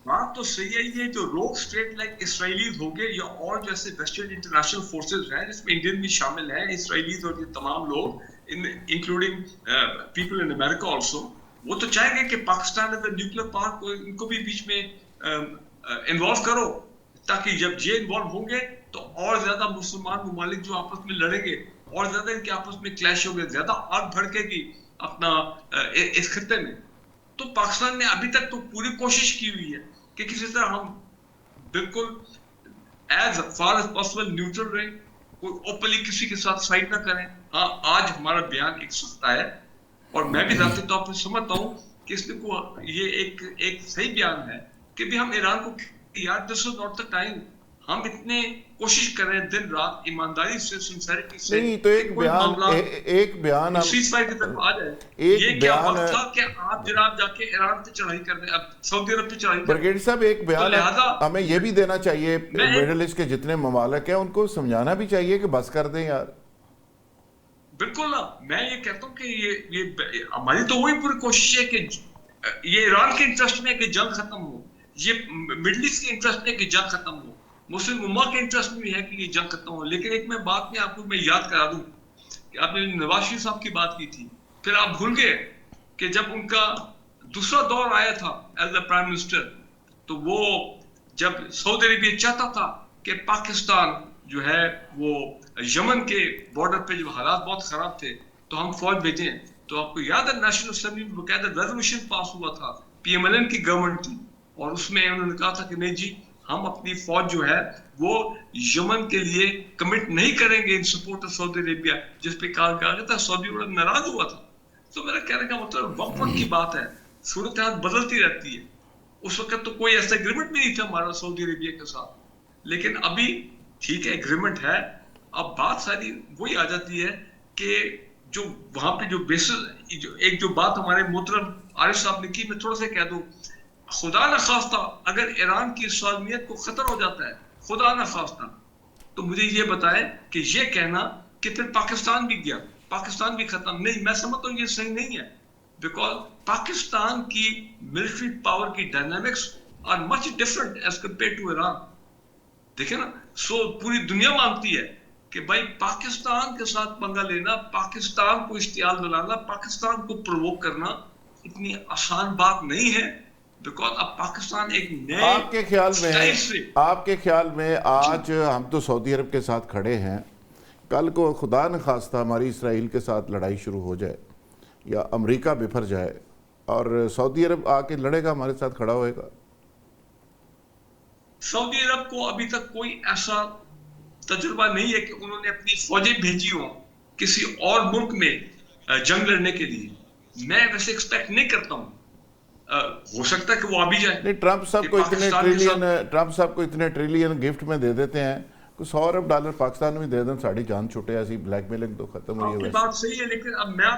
بات تو صحیح ہے، یہ جو روک اسٹیٹ لائک اسرائیلیز ہو گئے یا اور جیسے ویسٹرن انٹرنیشنل فورسز ہیں جس میں انڈین بھی شامل ہیں، اسرائیلیز اور یہ تمام لوگ including people in America also, وہ تو چاہیں گے کہ Pakistan as a nuclear park ان کو بھی بیچ میں انوالو کرو، تاکہ جب یہ انوالو ہوں گے تو اور زیادہ مسلمان ممالک جو آپس میں لڑیں گے اور زیادہ ان کے آپس میں کلیش ہو گئے، زیادہ آگ بھڑکے گی اپنا اس خطے میں، تو پاکستان نے ابھی تک تو پوری کوشش کی ہوئی ہے کہ کسی طرح ہم بالکل as far as possible neutral رہیں، کوئی اوپنلی کسی کے ساتھ سائڈ نہ کریں۔ ہاں آج ہمارا بیان ایک سستا ہے اور میں بھی ذاتی طور پر سمجھتا ہوں کہ اس کو یہ ایک صحیح بیان ہے کہ بھی ہم ایران کو یار دس از ناٹ دا ٹائم، ہم اتنے کوشش کر رہے ہیں دن رات ایمانداری سے، سنسیریٹی سے، نہیں تو ایک بیان سیز فائر کی طرف آ جائے، یہ کیا وقت تھا کہ آپ جناب جا کے ایران پہ چڑھائی کر رہے ہیں، اب سعودی عرب پہ چڑھائی کر رہے ہیں۔ برگیڈ صاحب ایک بیان ہمیں یہ بھی دینا چاہیے، میڈل ایسٹ کے جتنے ممالک ہیں ان کو سمجھانا بھی چاہیے کہ بس کر دیں یار۔ بالکل، میں یہ کہتا ہوں کہ یہ ہماری تو وہی پوری کوشش ہے کہ یہ ایران کے انٹرسٹ میں کہ جنگ ختم ہو، یہ مڈل ایسٹ کے انٹرسٹ میں کہ جنگ ختم ہو، مسلم امہ کے انٹرسٹ میں بھی ہے کہ یہ جنگ ختم ہو، لیکن ایک میں بات میں آپ کو میں یاد کرا دوں کہ آپ نے نواز شریف صاحب کی بات کی تھی، پھر آپ بھول گئے کہ جب ان کا دوسرا دور آیا تھا ایز اے پرائم منسٹر، تو وہ جب سعودی عربیہ چاہتا تھا کہ پاکستان جو ہے وہ یمن کے بارڈر پہ جو حالات بہت خراب تھے تو ہم فوج بھیجیں، تو آپ کو یاد ہے نیشنل اسمبلی میں باقاعدہ ریزولوشن پاس ہوا تھا، پی ایم ایل این کی گورنمنٹ تھی، اور اس میں انہوں نے کہا تھا کہ نہیں جی ہم اپنی فوج جو ہے وہ یمن کے لیے کمٹ نہیں کریں گے in support of Saudi Arabia, جس پہ کہا گیا تھا سعودی عرب ناراض ہوا تھا۔ تو میرا کہنے کا مطلب وقت کی بات ہے، صورتحال بدلتی رہتی ہے، اس وقت تو کوئی ایسا ایگریمنٹ بھی نہیں تھا ہمارا سعودی عربیہ کے ساتھ، لیکن ابھی ٹھیک ہے ایگریمنٹ ہے، اب بات ساری وہی آ جاتی ہے کہ جو وہاں پہ جو بیسس جو بات ہمارے محترم عارف صاحب نے کی، میں تھوڑا سا کہہ دوں، خدا نہ خواستہ اگر ایران کی سالمیت کو خطر ہو جاتا ہے، خدا نہ خواستہ، تو مجھے یہ بتائے کہ یہ کہنا کہ پھر پاکستان بھی گیا، پاکستان بھی ختم، نہیں، میں سمجھتا ہوں یہ صحیح نہیں ہے، بیکاز پاکستان کی ملٹری پاور کی dynamics are much different as compared to Iran. دیکھیں نا، پوری دنیا مانتی ہے کہ بھائی پاکستان کے ساتھ پنگا لینا، پاکستان کو اشتعال دلانا، پاکستان کو پرووک کرنا اتنی آسان بات نہیں ہے، بیکاز اب پاکستان ایک نئے آپ کے خیال میں آج ہم تو سعودی عرب کے ساتھ کھڑے ہیں، کل کو خدا نہ خواستہ ہماری اسرائیل کے ساتھ لڑائی شروع ہو جائے یا امریکہ بفر جائے اور سعودی عرب آ کے لڑے گا، ہمارے ساتھ کھڑا ہوئے گا؟ سعودی عرب کو ابھی تک کوئی ایسا تجربہ نہیں ہے کہ انہوں نے اپنی فوجیں بھیجی ہوں کسی اور ملک میں جنگ لڑنے کے لیے. میں ویسے ایکسپیکٹ نہیں کرتا ہوں، ہو سکتا ہے کہ وہ ابھی جائے. نہیں، ٹرمپ صاحب کو اتنے ٹریلین گفٹ میں دے دیتے ہیں، کچھ $100 ارب پاکستان میں دے دیں، ساڑھی جان چھوٹے، ایسی بلیک میلنگ تو ختم ہوئی ہے. آپ کی بات صحیح ہے، لیکن اب میں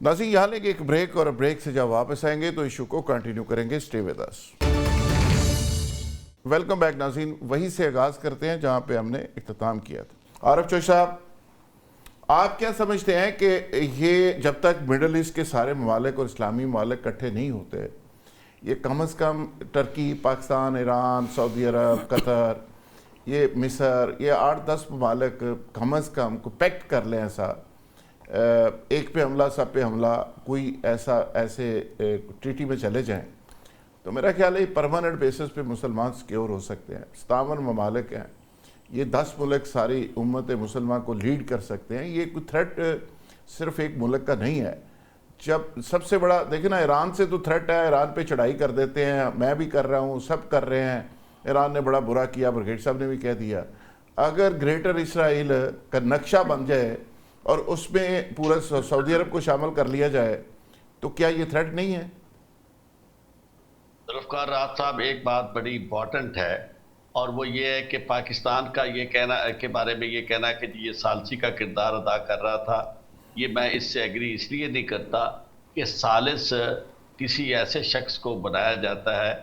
ناظرین یہاں لیں گے ایک بریک، اور بریک سے جب واپس آئیں گے تو ایشو کو کنٹینیو کریں گے. Stay with us. Welcome back ناظرین. وہیں سے آغاز کرتے ہیں جہاں پہ ہم نے اختتام کیا تھا. عارف چوہی صاحب، آپ کیا سمجھتے ہیں کہ یہ جب تک مڈل ایسٹ کے سارے ممالک اور اسلامی ممالک کٹھے نہیں ہوتے، یہ کم از کم ٹرکی، پاکستان، ایران، سعودی عرب، قطر، یہ مصر، یہ 8-10 ممالک کم از کم کو پیکٹ کر لیں، ایسا ایک پہ حملہ سب پہ حملہ، کوئی ایسے ٹریٹی میں چلے جائیں، تو میرا خیال ہے پرماننٹ بیسس پہ مسلمان سیکیور ہو سکتے ہیں. 57 ممالک ہیں، یہ 10 ملک ساری امت مسلمان کو لیڈ کر سکتے ہیں. یہ کوئی تھریٹ صرف ایک ملک کا نہیں ہے. جب سب سے بڑا دیکھیں نا، ایران سے تو تھریٹ ہے، ایران پہ چڑھائی کر دیتے ہیں، میں بھی کر رہا ہوں، سب کر رہے ہیں. ایران نے بڑا برا کیا، برگیڈ صاحب نے بھی کہہ دیا. اگر گریٹر اسرائیل کا نقشہ بن جائے اور اس میں پورا سعودی عرب کو شامل کر لیا جائے تو کیا یہ تھریٹ نہیں ہے؟ ذوالفقار راحت صاحب، ایک بات بڑی امپورٹنٹ ہے، اور وہ یہ ہے کہ پاکستان کا یہ کہنا کے بارے میں یہ کہنا کہ یہ ثالثی کا کردار ادا کر رہا تھا، یہ میں اس سے ایگری اس لیے نہیں کرتا کہ ثالث کسی ایسے شخص کو بنایا جاتا ہے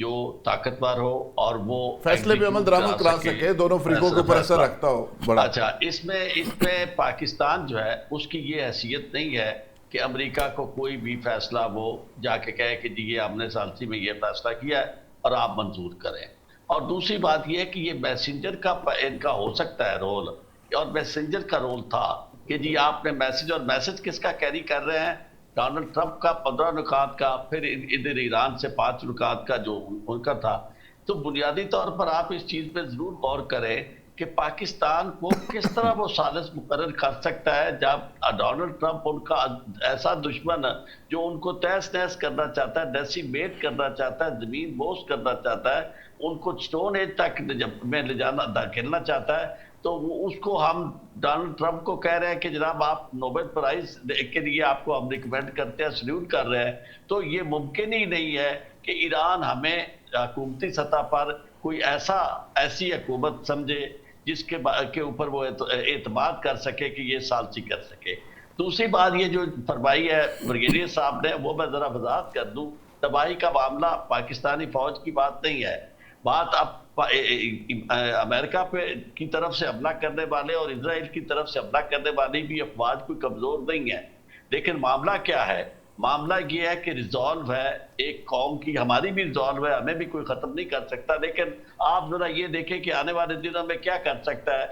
جو طاقتور ہو اور وہ فیصلے پہ عمل درآمد کرا سکے، دونوں فریقوں کے اوپر اثر رکھتا ہو بڑا. اچھا، اس میں پاکستان جو ہے اس کی یہ حیثیت نہیں ہے کہ امریکہ کو کوئی بھی فیصلہ وہ جا کے کہے کہ جی یہ ہم نے ثالثی میں یہ فیصلہ کیا ہے اور آپ منظور کریں. اور دوسری بات یہ ہے کہ یہ میسنجر کا ان کا ہو سکتا ہے رول، اور میسنجر کا رول تھا کہ جی آپ نے میسج، اور میسج کس کا کیری کر رہے ہیں؟ ڈونلڈ ٹرمپ کا 15 نکات کا، پھر ادھر ایران سے 5 نکات کا جو ان کا تھا. تو بنیادی طور پر آپ اس چیز پہ ضرور غور کریں کہ پاکستان کو کس طرح وہ ثالث مقرر کر سکتا ہے جب ڈونلڈ ٹرمپ ان کا ایسا دشمن جو ان کو تہس نہس کرنا چاہتا ہے، ڈیسیمیٹ کرنا چاہتا ہے، زمین بوس کرنا چاہتا ہے، ان کو سٹون ایج تک میں لے جانا دھکیلنا چاہتا ہے. تو اس کو ہم ڈونلڈ ٹرمپ کو کہہ رہے ہیں کہ جناب آپ نوبل پرائز کے لیے آپ کو ہم ریکمینڈ کرتے ہیں، سلیوٹ کر رہے ہیں. تو یہ ممکن ہی نہیں ہے کہ ایران ہمیں حکومتی سطح پر کوئی ایسی حکومت سمجھے جس کے اوپر وہ اعتماد کر سکے کہ یہ ثالثی کر سکے. دوسری بات یہ جو فرمائی ہے بریگیڈیئر صاحب نے، وہ میں ذرا وضاحت کر دوں. تباہی کا معاملہ پاکستانی فوج کی بات نہیں ہے، بات اب امریکہ پہ کی طرف سے حملہ کرنے والے اور اسرائیل کی طرف سے حملہ کرنے والی بھی افواج کوئی کمزور نہیں ہے. لیکن معاملہ کیا ہے؟ معاملہ یہ ہے کہ ریزالو ہے ایک قوم کی، ہماری بھی ریزالو ہے، ہمیں بھی کوئی ختم نہیں کر سکتا. لیکن آپ ذرا یہ دیکھیں کہ آنے والے دنوں میں کیا کر سکتا ہے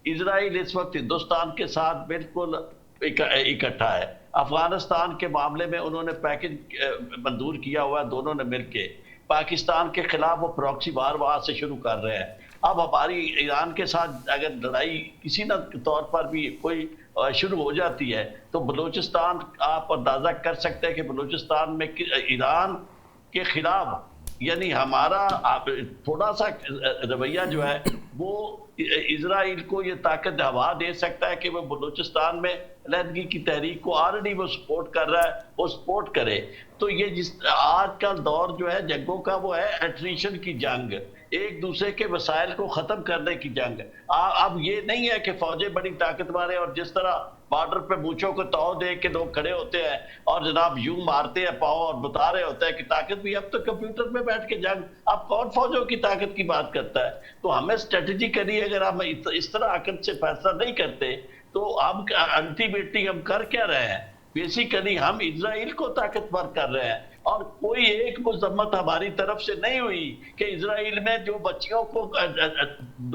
اسرائیل اس وقت ہندوستان کے ساتھ بالکل اکٹھا ہے. افغانستان کے معاملے میں انہوں نے پیکج منظور کیا ہوا ہے، دونوں نے مل کے. پاکستان کے خلاف وہ پراکسی وار وہاں سے شروع کر رہے ہیں. اب ہماری ایران کے ساتھ اگر لڑائی کسی نہ طور پر بھی کوئی شروع ہو جاتی ہے تو بلوچستان، آپ اندازہ کر سکتے ہیں کہ بلوچستان میں ایران کے خلاف یعنی ہمارا تھوڑا سا رویہ جو ہے وہ اسرائیل کو یہ طاقت ہوا دے سکتا ہے کہ وہ بلوچستان میں علیحدگی کی تحریک کو آلریڈی وہ سپورٹ کر رہا ہے، وہ سپورٹ کرے. تو یہ جس آج کا دور جو ہے جنگوں کا وہ ہے ایٹریشن کی جنگ، ایک دوسرے کے وسائل کو ختم کرنے کی جنگ. اب یہ نہیں ہے کہ فوجیں بڑی طاقتور ہیں اور جس طرح بارڈر پہ مونچھوں کو تو دے کے لوگ کھڑے ہوتے ہیں اور جناب یوں مارتے ہیں پاؤں اور بتا رہے ہوتے ہیں کہ طاقت بھی، اب تو کمپیوٹر پہ بیٹھ کے جنگ، اب کون فوجوں کی طاقت کی بات کرتا ہے؟ تو ہمیں اسٹریٹجیکلی اگر ہم اس طرح عقل سے فیصلہ نہیں کرتے تو ہم الٹیمیٹلی ہم کر کیا رہے ہیں؟ بیسیکلی ہم اسرائیل کو طاقتور کر رہے ہیں، اور کوئی ایک مذمت ہماری طرف سے نہیں ہوئی کہ اسرائیل میں جو بچیوں کو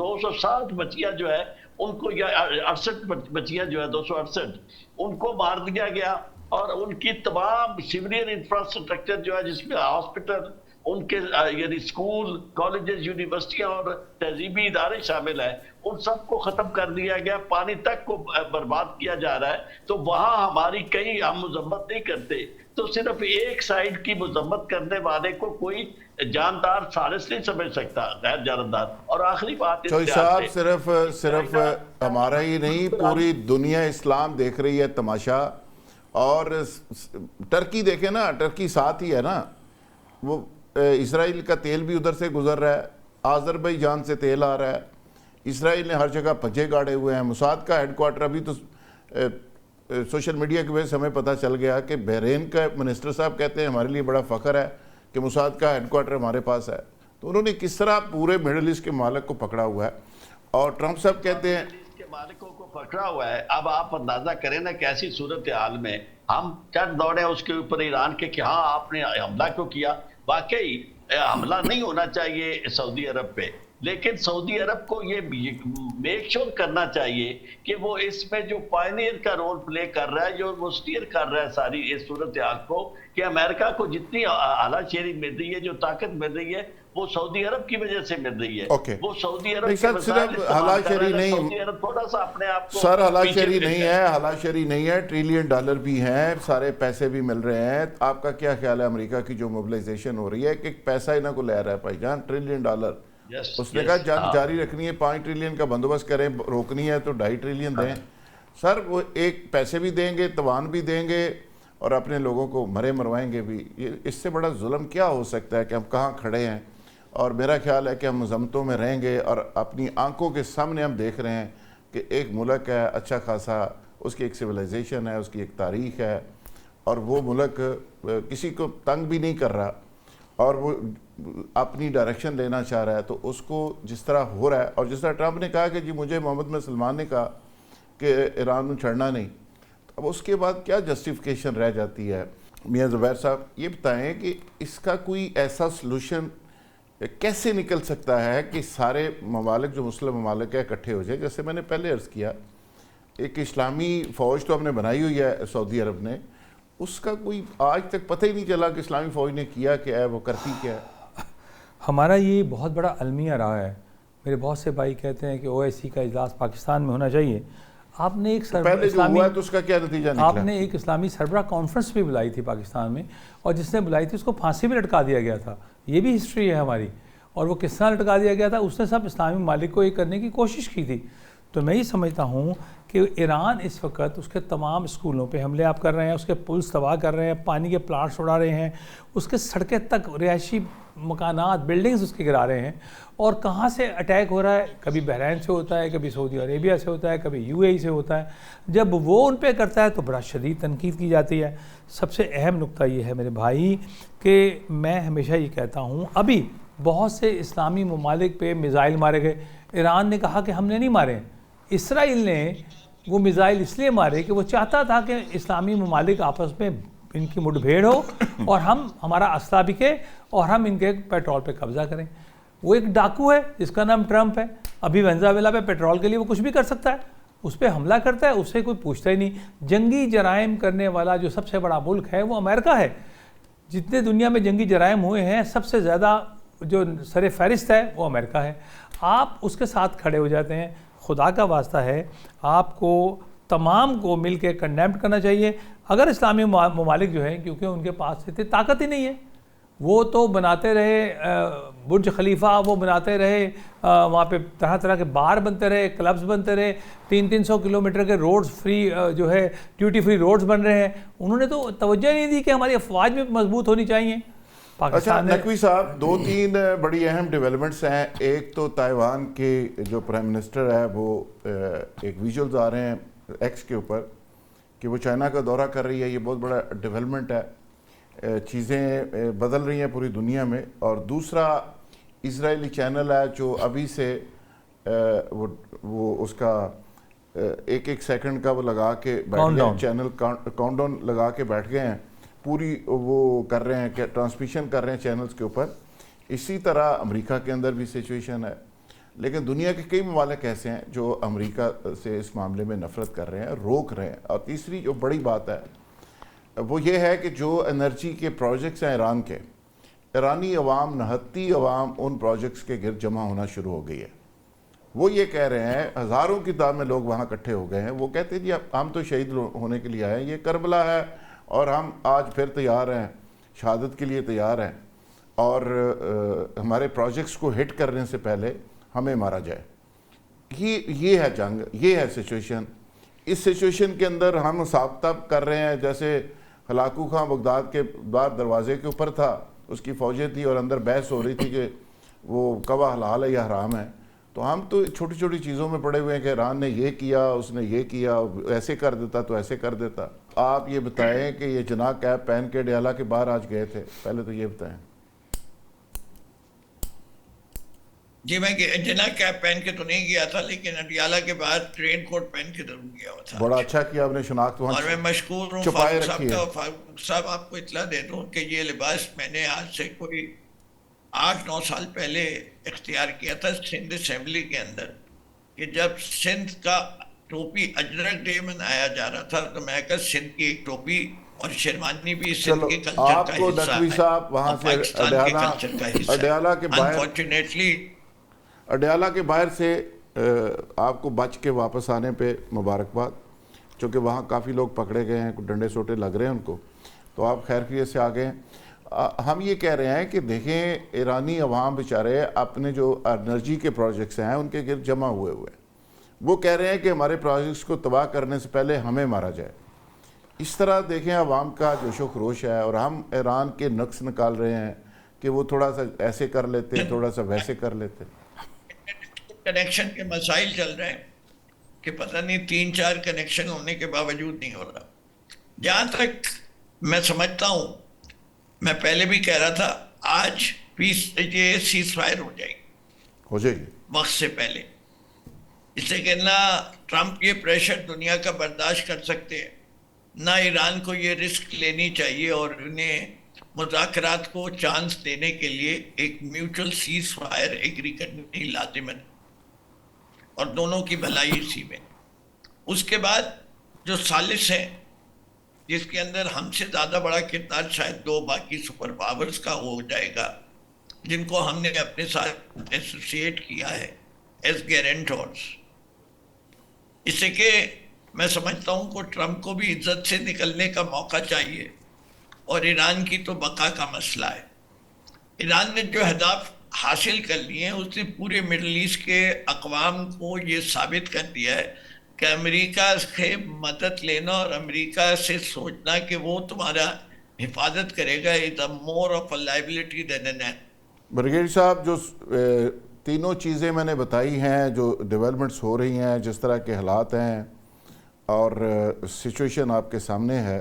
260 بچیاں جو ہے ان کو، یا 68 بچیاں جو ہے 268 ان کو مار دیا گیا، اور ان کی تمام سیویلین انفراسٹرکچر جو ہے جس میں ہاسپٹل، ان کے یعنی اسکول، کالجز، یونیورسٹیاں اور تہذیبی ادارے شامل ہیں، ان سب کو ختم کر دیا گیا، پانی تک کو برباد کیا جا رہا ہے۔ تو وہاں ہماری کہیں ہم مذمت نہیں کرتے، تو صرف ایک سائیڈ کی مذمت کرنے والے کو کوئی جاندار ثالث نہیں سمجھ سکتا، غیر جاندار۔ اور آخری بات چوئی صاحب، صرف ہمارا ہی نہیں، پوری دنیا اسلام دیکھ رہی ہے تماشا، اور ٹرکی دیکھیں نا، ٹرکی ساتھ ہی ہے نا، وہ اسرائیل کا تیل بھی ادھر سے گزر رہا ہے، آذربائیجان سے تیل آ رہا ہے، اسرائیل نے ہر جگہ پنجے گاڑے ہوئے ہیں۔ موساد کا ہیڈ کوارٹر، ابھی تو سوشل میڈیا کی وجہ سے ہمیں پتہ چل گیا کہ بحرین کا منسٹر صاحب کہتے ہیں ہمارے لیے بڑا فخر ہے کہ موساد کا ہیڈ کوارٹر ہمارے پاس ہے۔ تو انہوں نے کس طرح پورے مڈل ایسٹ کے مالک کو پکڑا ہوا ہے، اور ٹرمپ صاحب کہتے ہیں کے مالکوں کو پکڑا ہوا ہے۔ اب آپ اندازہ کریں نا کہ ایسی صورتحال میں ہم چڑھ دوڑے اس کے اوپر ایران کے کہ ہاں آپ نے حملہ کیوں کیا۔ واقعی حملہ نہیں ہونا چاہیے سعودی عرب پہ، لیکن سعودی عرب کو یہ میک شور کرنا چاہیے کہ وہ اس میں جو پائنیئر کا رول پلے کر رہا ہے، جو وہ اسٹیئر کر رہا ہے ساری اس صورتحال کو، کہ امریکہ کو جتنی اعلیٰ شیری مل رہی ہے، جو طاقت مل رہی ہے، وہ سعودی عرب کی وجہ سے مل رہی ہے۔ وہ سعودی عرب کے وسائل استعمال کر رہا ہے، سعودی عرب تھوڑا سا اپنے آپ کو سر حلال شہری نہیں ہے، حلال شہری نہیں ہے، $1 ٹریلین بھی ہیں، سارے پیسے بھی مل رہے ہیں۔ آپ کا کیا خیال ہے امریکہ کی جو موبلائزیشن ہو رہی ہے کہ پیسہ انہوں کو لے رہا ہے بھائی جان، $1 ٹریلین، اس نے کہا جنگ جاری رکھنی ہے، 5 ٹریلین کا بندوبست کریں، روکنی ہے تو 2.5 ٹریلین دیں۔ سر وہ ایک پیسے بھی دیں گے، توان بھی دیں گے، اور اپنے لوگوں کو مرے مروائیں گے بھی۔ اس سے بڑا ظلم کیا ہو سکتا ہے کہ ہم کہاں کھڑے ہیں؟ اور میرا خیال ہے کہ ہم مذمتوں میں رہیں گے، اور اپنی آنکھوں کے سامنے ہم دیکھ رہے ہیں کہ ایک ملک ہے اچھا خاصا، اس کی ایک سویلائزیشن ہے، اس کی ایک تاریخ ہے، اور وہ ملک کسی کو تنگ بھی نہیں کر رہا، اور وہ اپنی ڈائریکشن لینا چاہ رہا ہے۔ تو اس کو جس طرح ہو رہا ہے، اور جس طرح ٹرمپ نے کہا کہ جی مجھے محمد بن سلمان نے کہا کہ ایران میں چھڑنا نہیں، اب اس کے بعد کیا جسٹیفیکیشن رہ جاتی ہے؟ میاں زبیر صاحب یہ بتائیں کہ اس کا کوئی ایسا سلوشن کیسے نکل سکتا ہے کہ سارے ممالک جو مسلم ممالک ہیں اکٹھے ہو جائے؟ جیسے میں نے پہلے عرض کیا، ایک اسلامی فوج تو ہم نے بنائی ہوئی ہے سعودی عرب نے، اس کا کوئی آج تک پتہ ہی نہیں چلا کہ اسلامی فوج نے کیا کیا ہے، وہ کرتی کیا ہے۔ ہمارا یہ بہت بڑا المیہ رہا ہے۔ میرے بہت سے بھائی کہتے ہیں کہ OIC کا اجلاس پاکستان میں ہونا چاہیے۔ آپ نے ایک پہلے جو ہوا ہے تو اس کا کیا نتیجہ نکلا؟ آپ نے ایک اسلامی سربراہ کانفرنس بھی بلائی تھی پاکستان میں، اور جس نے بلائی تھی اس کو پھانسی بھی لٹکا دیا گیا تھا۔ یہ بھی ہسٹری ہے ہماری، اور وہ کس طرح لٹکا دیا گیا تھا، اس نے سب اسلامی ممالک کو یہ کرنے کی کوشش کی تھی۔ تو میں یہ سمجھتا ہوں کہ ایران اس وقت اس کے تمام اسکولوں پہ حملے آپ کر رہے ہیں، اس کے پلس تباہ کر رہے ہیں، پانی کے پلانٹس اڑا رہے ہیں، اس کے سڑکیں تک رہائشی مکانات، بلڈنگز اس کے گرا رہے ہیں، اور کہاں سے اٹیک ہو رہا ہے؟ کبھی بحرین سے ہوتا ہے، کبھی سعودی عربیہ سے ہوتا ہے، کبھی UAE سے ہوتا ہے۔ جب وہ ان پہ کرتا ہے تو بڑا شدید تنقید کی جاتی ہے۔ سب سے اہم نقطہ یہ ہے میرے بھائی کہ میں ہمیشہ یہ کہتا ہوں، ابھی بہت سے اسلامی ممالک پہ میزائل مارے گئے، ایران نے کہا کہ ہم نے نہیں مارے، اسرائیل نے وہ میزائل اس لیے مارے کہ وہ چاہتا تھا کہ اسلامی ممالک آپس میں ان کی مٹ بھیڑ ہو، اور ہمارا اسلحہ بکے، اور ہم ان کے پیٹرول پہ قبضہ کریں۔ وہ ایک ڈاکو ہے جس کا نام ٹرمپ ہے، ابھی وینزویلا پہ پیٹرول کے لیے وہ کچھ بھی کر سکتا ہے، اس پہ حملہ کرتا ہے، اس سے کوئی پوچھتا ہی نہیں۔ جنگی جرائم کرنے والا جو سب سے بڑا ملک ہے وہ امریکہ ہے۔ جتنے دنیا میں جنگی جرائم ہوئے ہیں سب سے زیادہ جو سر فہرست ہے وہ امریکہ ہے۔ آپ اس کے ساتھ کھڑے ہو جاتے ہیں۔ خدا کا واسطہ ہے، آپ کو تمام کو مل کے کنڈیمٹ کرنا چاہیے۔ اگر اسلامی ممالک جو ہیں، کیونکہ ان کے پاس اتنی طاقت ہی نہیں ہے، وہ تو بناتے رہے برج خلیفہ، وہ بناتے رہے وہاں پہ طرح طرح کے بار بنتے رہے، کلبز بنتے رہے، 300 کلومیٹر کے روڈز فری جو ہے ڈیوٹی فری روڈز بن رہے ہیں۔ انہوں نے تو توجہ نہیں دی کہ ہماری افواج بھی مضبوط ہونی چاہیے۔ اچھا نقوی صاحب، 2-3 بڑی اہم ڈیولپمنٹس ہیں۔ ایک تو تائیوان کے جو پرائم منسٹر ہے وہ ایک ویژولز آ رہے ہیں ایکس کے اوپر، کہ وہ چائنا کا دورہ کر رہی ہے، یہ بہت بڑا ڈیولپمنٹ ہے، چیزیں بدل رہی ہیں پوری دنیا میں. اور دوسرا اسرائیلی چینل ہے جو ابھی سے وہ اس کا ایک سیکنڈ کا وہ لگا کے بیٹھ گئے، چینل کاؤنٹ ڈاؤن لگا کے بیٹھ گئے ہیں، پوری وہ کر رہے ہیں کہ ٹرانسمیشن کر رہے ہیں چینلز کے اوپر. اسی طرح امریکہ کے اندر بھی سچویشن ہے. لیکن دنیا کے کئی ممالک ایسے ہیں جو امریکہ سے اس معاملے میں نفرت کر رہے ہیں، روک رہے ہیں. اور تیسری جو بڑی بات ہے وہ یہ ہے کہ جو انرجی کے پروجیکٹس ہیں ایران کے، ایرانی عوام، نہتی عوام ان پروجیکٹس کے گرد جمع ہونا شروع ہو گئی ہے. وہ یہ کہہ رہے ہیں، ہزاروں کی تعداد میں لوگ وہاں اکٹھے ہو گئے ہیں، وہ کہتے ہیں جی ہم تو شہید ہونے کے لیے آئے ہیں، یہ کربلا ہے اور ہم آج پھر تیار ہیں، شہادت کے لیے تیار ہیں، اور ہمارے پروجیکٹس کو ہٹ کرنے سے پہلے ہمیں مارا جائے. یہ ہے جنگ، یہ ہے سچویشن. اس سچویشن کے اندر ہم ثابتہ کر رہے ہیں، جیسے ہلاکو خان بغداد کے بعد دروازے کے اوپر تھا، اس کی فوجیں تھی اور اندر بحث ہو رہی تھی کہ وہ کعبہ حلال ہے یا حرام ہے. تو ہم تو چھوٹی چھوٹی چیزوں میں پڑے ہوئے ہیں کہ ایران نے یہ کیا، اس نے یہ کیا، ایسے کر دیتا تو ایسے کر دیتا. آپ یہ بتائیں کہ یہ جناح کیپ پہن کے اڈیالہ کے باہر آج گئے تھے، پہلے تو یہ بتائیں. جی میں جناح کیپ پہن کے تو نہیں گیا تھا، لیکن اڈیالہ کے باہر ٹرین کوٹ پہن کے ضرور گیا ہوا تھا. بڑا اچھا کیا آپ نے شناخت وہاں اور میں مشکور ہوں چھپائے فاروق صاحب رکھی ہے. کا. فاروق صاحب آپ کو اطلاع دے دوں کہ یہ لباس میں نے آج سے کوئی 8-9 سال پہلے اختیار کیا تھا سندھ اسمبلی کے اندر، کہ جب سندھ کا ٹوپی اجرک ڈے منایا جا رہا تھا تو میں کہا سندھ کی ایک ٹوپی اور شیروانی بھی سندھ کے کلچر کا آپ کو نقوی حصہ صاحب وہاں اور سے پاکستان کے کلچر کا حصہ ہے. اڈیالہ کے باہر، انفارچونیٹلی اڈیالہ کے باہر سے آپ کو بچ کے واپس آنے پہ مبارکباد، چونکہ وہاں کافی لوگ پکڑے گئے ہیں، ڈنڈے سوٹے لگ رہے ہیں ان کو، تو آپ خیر خیریت سے آ گئے ہیں. ہم یہ کہہ رہے ہیں کہ دیکھیں ایرانی عوام بیچارے اپنے جو انرجی کے پروجیکٹس ہیں ان کے گرد جمع ہوئے ہیں. وہ کہہ رہے ہیں کہ ہمارے پروجیکٹس کو تباہ کرنے سے پہلے ہمیں مارا جائے. اس طرح دیکھیں عوام کا جوش و خروش ہے، اور ہم ایران کے نقص نکال رہے ہیں کہ وہ تھوڑا سا ایسے کر لیتے، تھوڑا سا ویسے کر لیتے. کنیکشن کے مسائل چل رہے ہیں کہ پتہ نہیں 3-4 کنیکشن ہونے کے باوجود نہیں ہو رہا. جہاں تک میں سمجھتا ہوں، میں پہلے بھی کہہ رہا تھا، آج یہ سیز فائر ہو جائے گی وقت سے پہلے. اس سے کہ نہ ٹرمپ یہ پریشر دنیا کا برداشت کر سکتے ہیں، نہ ایران کو یہ رسک لینی چاہیے، اور انہیں مذاکرات کو چانس دینے کے لیے ایک میوچل سیز فائر ایگری کرنی لازم ہے، اور دونوں کی بھلائی اسی میں. اس کے بعد جو ثالث ہے، جس کے اندر ہم سے زیادہ بڑا کردار شاید 2 باقی سپر پاورز کا ہو جائے گا، جن کو ہم نے اپنے ساتھ ایسوسیٹ کیا ہے ایز گارنٹورز. اس سے کہ میں سمجھتا ہوں کہ ٹرمپ کو بھی عزت سے نکلنے کا موقع چاہیے، اور ایران کی تو بقا کا مسئلہ ہے. ایران نے جو اہداف حاصل کر لیے ہیں، اس نے پورے مڈل ایسٹ کے اقوام کو یہ ثابت کر دیا ہے کہ امریکہ سے مدد لینا اور امریکہ سے سوچنا کہ وہ تمہارا حفاظت کرے گا is a more of a liability than an act. Brigade صاحب، جو تینوں چیزیں میں نے بتائی ہیں، جو ڈیولپمنٹس ہو رہی ہیں، جس طرح کے حالات ہیں اور سچویشن آپ کے سامنے ہے،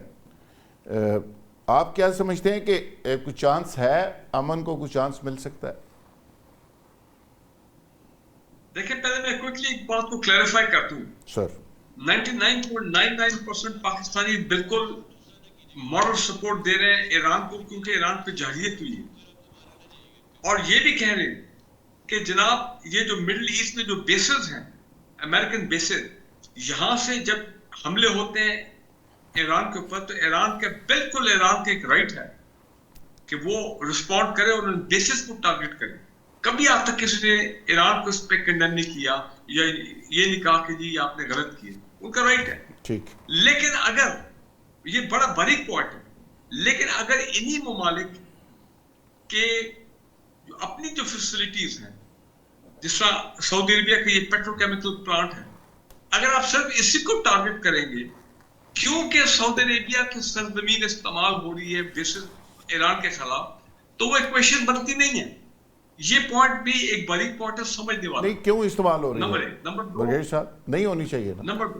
آپ کیا سمجھتے ہیں کہ کچھ چانس ہے، امن کو کچھ چانس مل سکتا ہے؟ دیکھیں پہلے میں کوئکلی ایک بات کو کلیریفائی کرتا ہوں. سر 99.99% پاکستانی بالکل مورل سپورٹ دے رہے ہیں ایران کو، کیونکہ ایران پہ جارحیت ہوئی ہے، اور یہ بھی کہہ رہے ہیں کہ جناب یہ جو مڈل ایسٹ میں جو بیسز ہیں، امریکن بیسز، یہاں سے جب حملے ہوتے ہیں ایران کے اوپر، تو ایران کا بالکل ایران کا ایک رائٹ ہے کہ وہ رسپونڈ کرے اور ان بیسز کو ٹارگٹ کرے. کبھی آج تک کسی نے ایران کو اس پہ کنڈیم نہیں کیا یا یہ نہیں کہا کہ جی آپ نے غلط کیا، ان کا رائٹ ہے. ٹھیک. لیکن اگر یہ بڑا باریک پوائنٹ ہے، لیکن اگر انہی ممالک کے اپنی جو فیسلٹیز ہیں، جس طرح سعودی عربیہ کا یہ پیٹرو کیمیکل پلانٹ ہے، اگر آپ صرف اسی کو ٹارگٹ کریں گے، کیونکہ سعودی عربیہ کی سرزمین استعمال ہو رہی ہے بیسز ایران کے خلاف، تو وہ ایکویشن بنتی نہیں ہے. یہ پوائنٹ بھی ایک باریک پوائنٹ ہے، سمجھنے والا. نہیں، کیوں استعمال ہو رہی ہے؟ نمبر 1. نمبر 2 برگیڈ صاحب، نہیں ہونی چاہیے نا. نمبر 2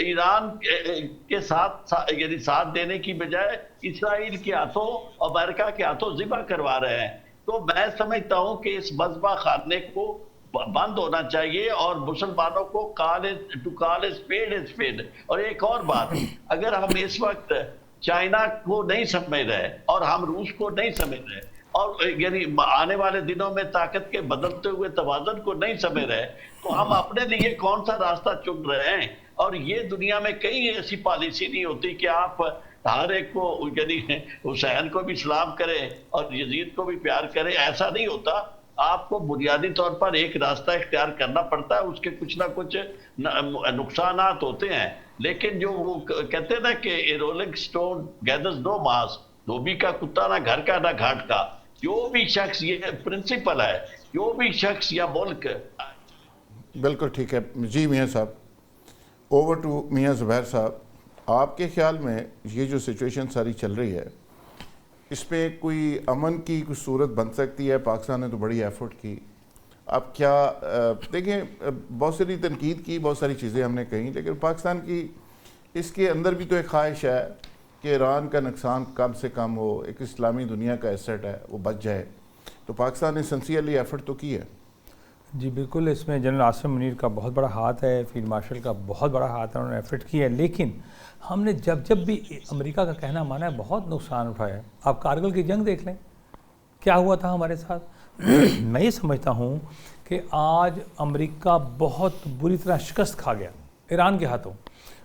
ایران کے ساتھ یعنی ساتھ دینے کی بجائے اسرائیل کے ہاتھوں امریکہ کے ہاتھوں ذبح کروا رہے ہیں. تو میں سمجھتا ہوں کہ اس مذبح خانے کو بند ہونا چاہیے اور مسلمانوں کو ٹو کال اے اسپیڈ. اور ایک اور بات، اگر ہم اس وقت چائنا کو نہیں سمجھ رہے اور ہم روس کو نہیں سمجھ رہے اور یعنی آنے والے دنوں میں طاقت کے بدلتے ہوئے توازن کو نہیں سمجھ رہے، تو ہم اپنے لیے کون سا راستہ چن رہے ہیں؟ اور یہ دنیا میں کئی ایسی پالیسی نہیں ہوتی کہ آپ ہر ایک کو یعنی حسین کو بھی سلام کرے اور یزید کو بھی پیار کرے. ایسا نہیں ہوتا. آپ کو بنیادی طور پر ایک راستہ اختیار کرنا پڑتا ہے. اس کے کچھ نہ کچھ نقصانات ہوتے ہیں، لیکن جو وہ کہتے ہیں نا کہ رولنگ سٹون گیدرز نو ماس، دھوبی کا کتا نہ گھر کا نہ گھاٹ کا. جو بھی شخص، یہ پرنسپل ہے، جو بھی شخص یا ملک. بالکل ٹھیک ہے جی میاں صاحب. اوور ٹو میاں زبیر صاحب. آپ کے خیال میں یہ جو سچویشن ساری چل رہی ہے، اس پہ کوئی امن کی کوئی صورت بن سکتی ہے؟ پاکستان نے تو بڑی ایفرٹ کی. اب کیا دیکھیں، بہت ساری تنقید کی، بہت ساری چیزیں ہم نے کہیں، لیکن پاکستان کی اس کے اندر بھی تو ایک خواہش ہے کہ ایران کا نقصان کم سے کم ہو، ایک اسلامی دنیا کا ایسٹ ہے وہ بچ جائے. تو پاکستان نے سنسیئرلی ایفرٹ تو کی ہے. جی بالکل، اس میں جنرل عاصم منیر کا بہت بڑا ہاتھ ہے، فیلڈ مارشل کا بہت بڑا ہاتھ ہے، انہوں نے ایفرٹ کی ہے. لیکن ہم نے جب بھی امریکہ کا کہنا مانا ہے، بہت نقصان اٹھایا ہے. آپ کارگل کی جنگ دیکھ لیں، کیا ہوا تھا ہمارے ساتھ. میں یہ سمجھتا ہوں کہ آج امریکہ بہت بری طرح شکست کھا گیا ایران کے ہاتھوں.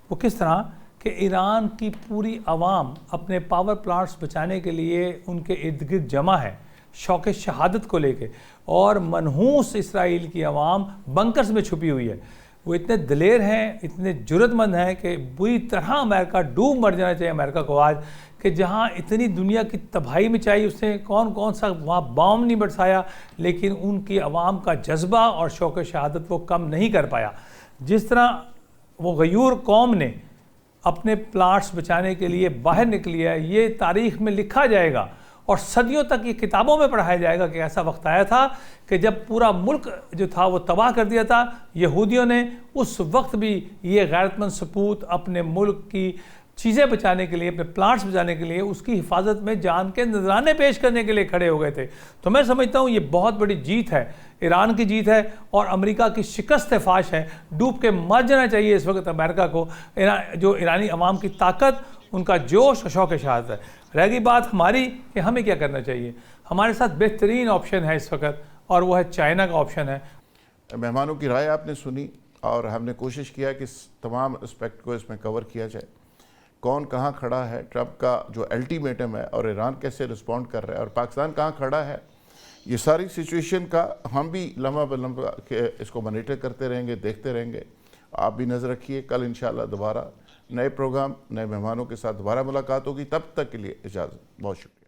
وہ کس طرح کہ ایران کی پوری عوام اپنے پاور پلانٹس بچانے کے لیے ان کے ارد گرد جمع ہے، شوق شہادت کو لے کے، اور منحوس اسرائیل کی عوام بنکرز میں چھپی ہوئی ہے. وہ اتنے دلیر ہیں، اتنے جرت مند ہیں کہ بری طرح امریکہ ڈوب مر جانا چاہیے امریکہ کو آج، کہ جہاں اتنی دنیا کی تباہی مچائی اس نے کون سا وہاں بام نہیں برسایا، لیکن ان کی عوام کا جذبہ اور شوق شہادت وہ کم نہیں کر پایا. جس طرح وہ غیور قوم نے اپنے پلاٹس بچانے کے لیے باہر نکلی ہے، یہ تاریخ میں لکھا جائے گا اور صدیوں تک یہ کتابوں میں پڑھایا جائے گا کہ ایسا وقت آیا تھا کہ جب پورا ملک جو تھا وہ تباہ کر دیا تھا یہودیوں نے. اس وقت بھی یہ غیرت مند سپوت اپنے ملک کی چیزیں بچانے کے لیے، اپنے پلانٹس بچانے کے لیے، اس کی حفاظت میں جان کے نذرانے پیش کرنے کے لیے کھڑے ہو گئے تھے. تو میں سمجھتا ہوں یہ بہت بڑی جیت ہے، ایران کی جیت ہے اور امریکہ کی شکست فاش ہے. ڈوب کے مر جانا چاہیے اس وقت امریکہ کو. جو ایرانی عوام کی طاقت، ان کا جوش اور شوق شہادت ہے. رہ گئی بات ہماری کہ ہمیں کیا کرنا چاہیے. ہمارے ساتھ بہترین آپشن ہے اس وقت اور وہ ہے چائنا کا آپشن ہے. مہمانوں کی رائے آپ نے سنی اور ہم نے کوشش کیا کہ تمام اسپیکٹ کو اس میں کور کیا جائے. کون کہاں کھڑا ہے، ٹرمپ کا جو الٹیمیٹم ہے، اور ایران کیسے رسپونڈ کر رہا ہے، اور پاکستان کہاں کھڑا ہے. یہ ساری سچویشن کا ہم بھی لمحہ بلمحہ اس کو مانیٹر کرتے رہیں گے، دیکھتے رہیں گے. آپ بھی نظر رکھیے. کل انشاءاللہ دوبارہ نئے پروگرام، نئے مہمانوں کے ساتھ دوبارہ ملاقات ہوگی. تب تک کے لیے اجازت. بہت شکریہ.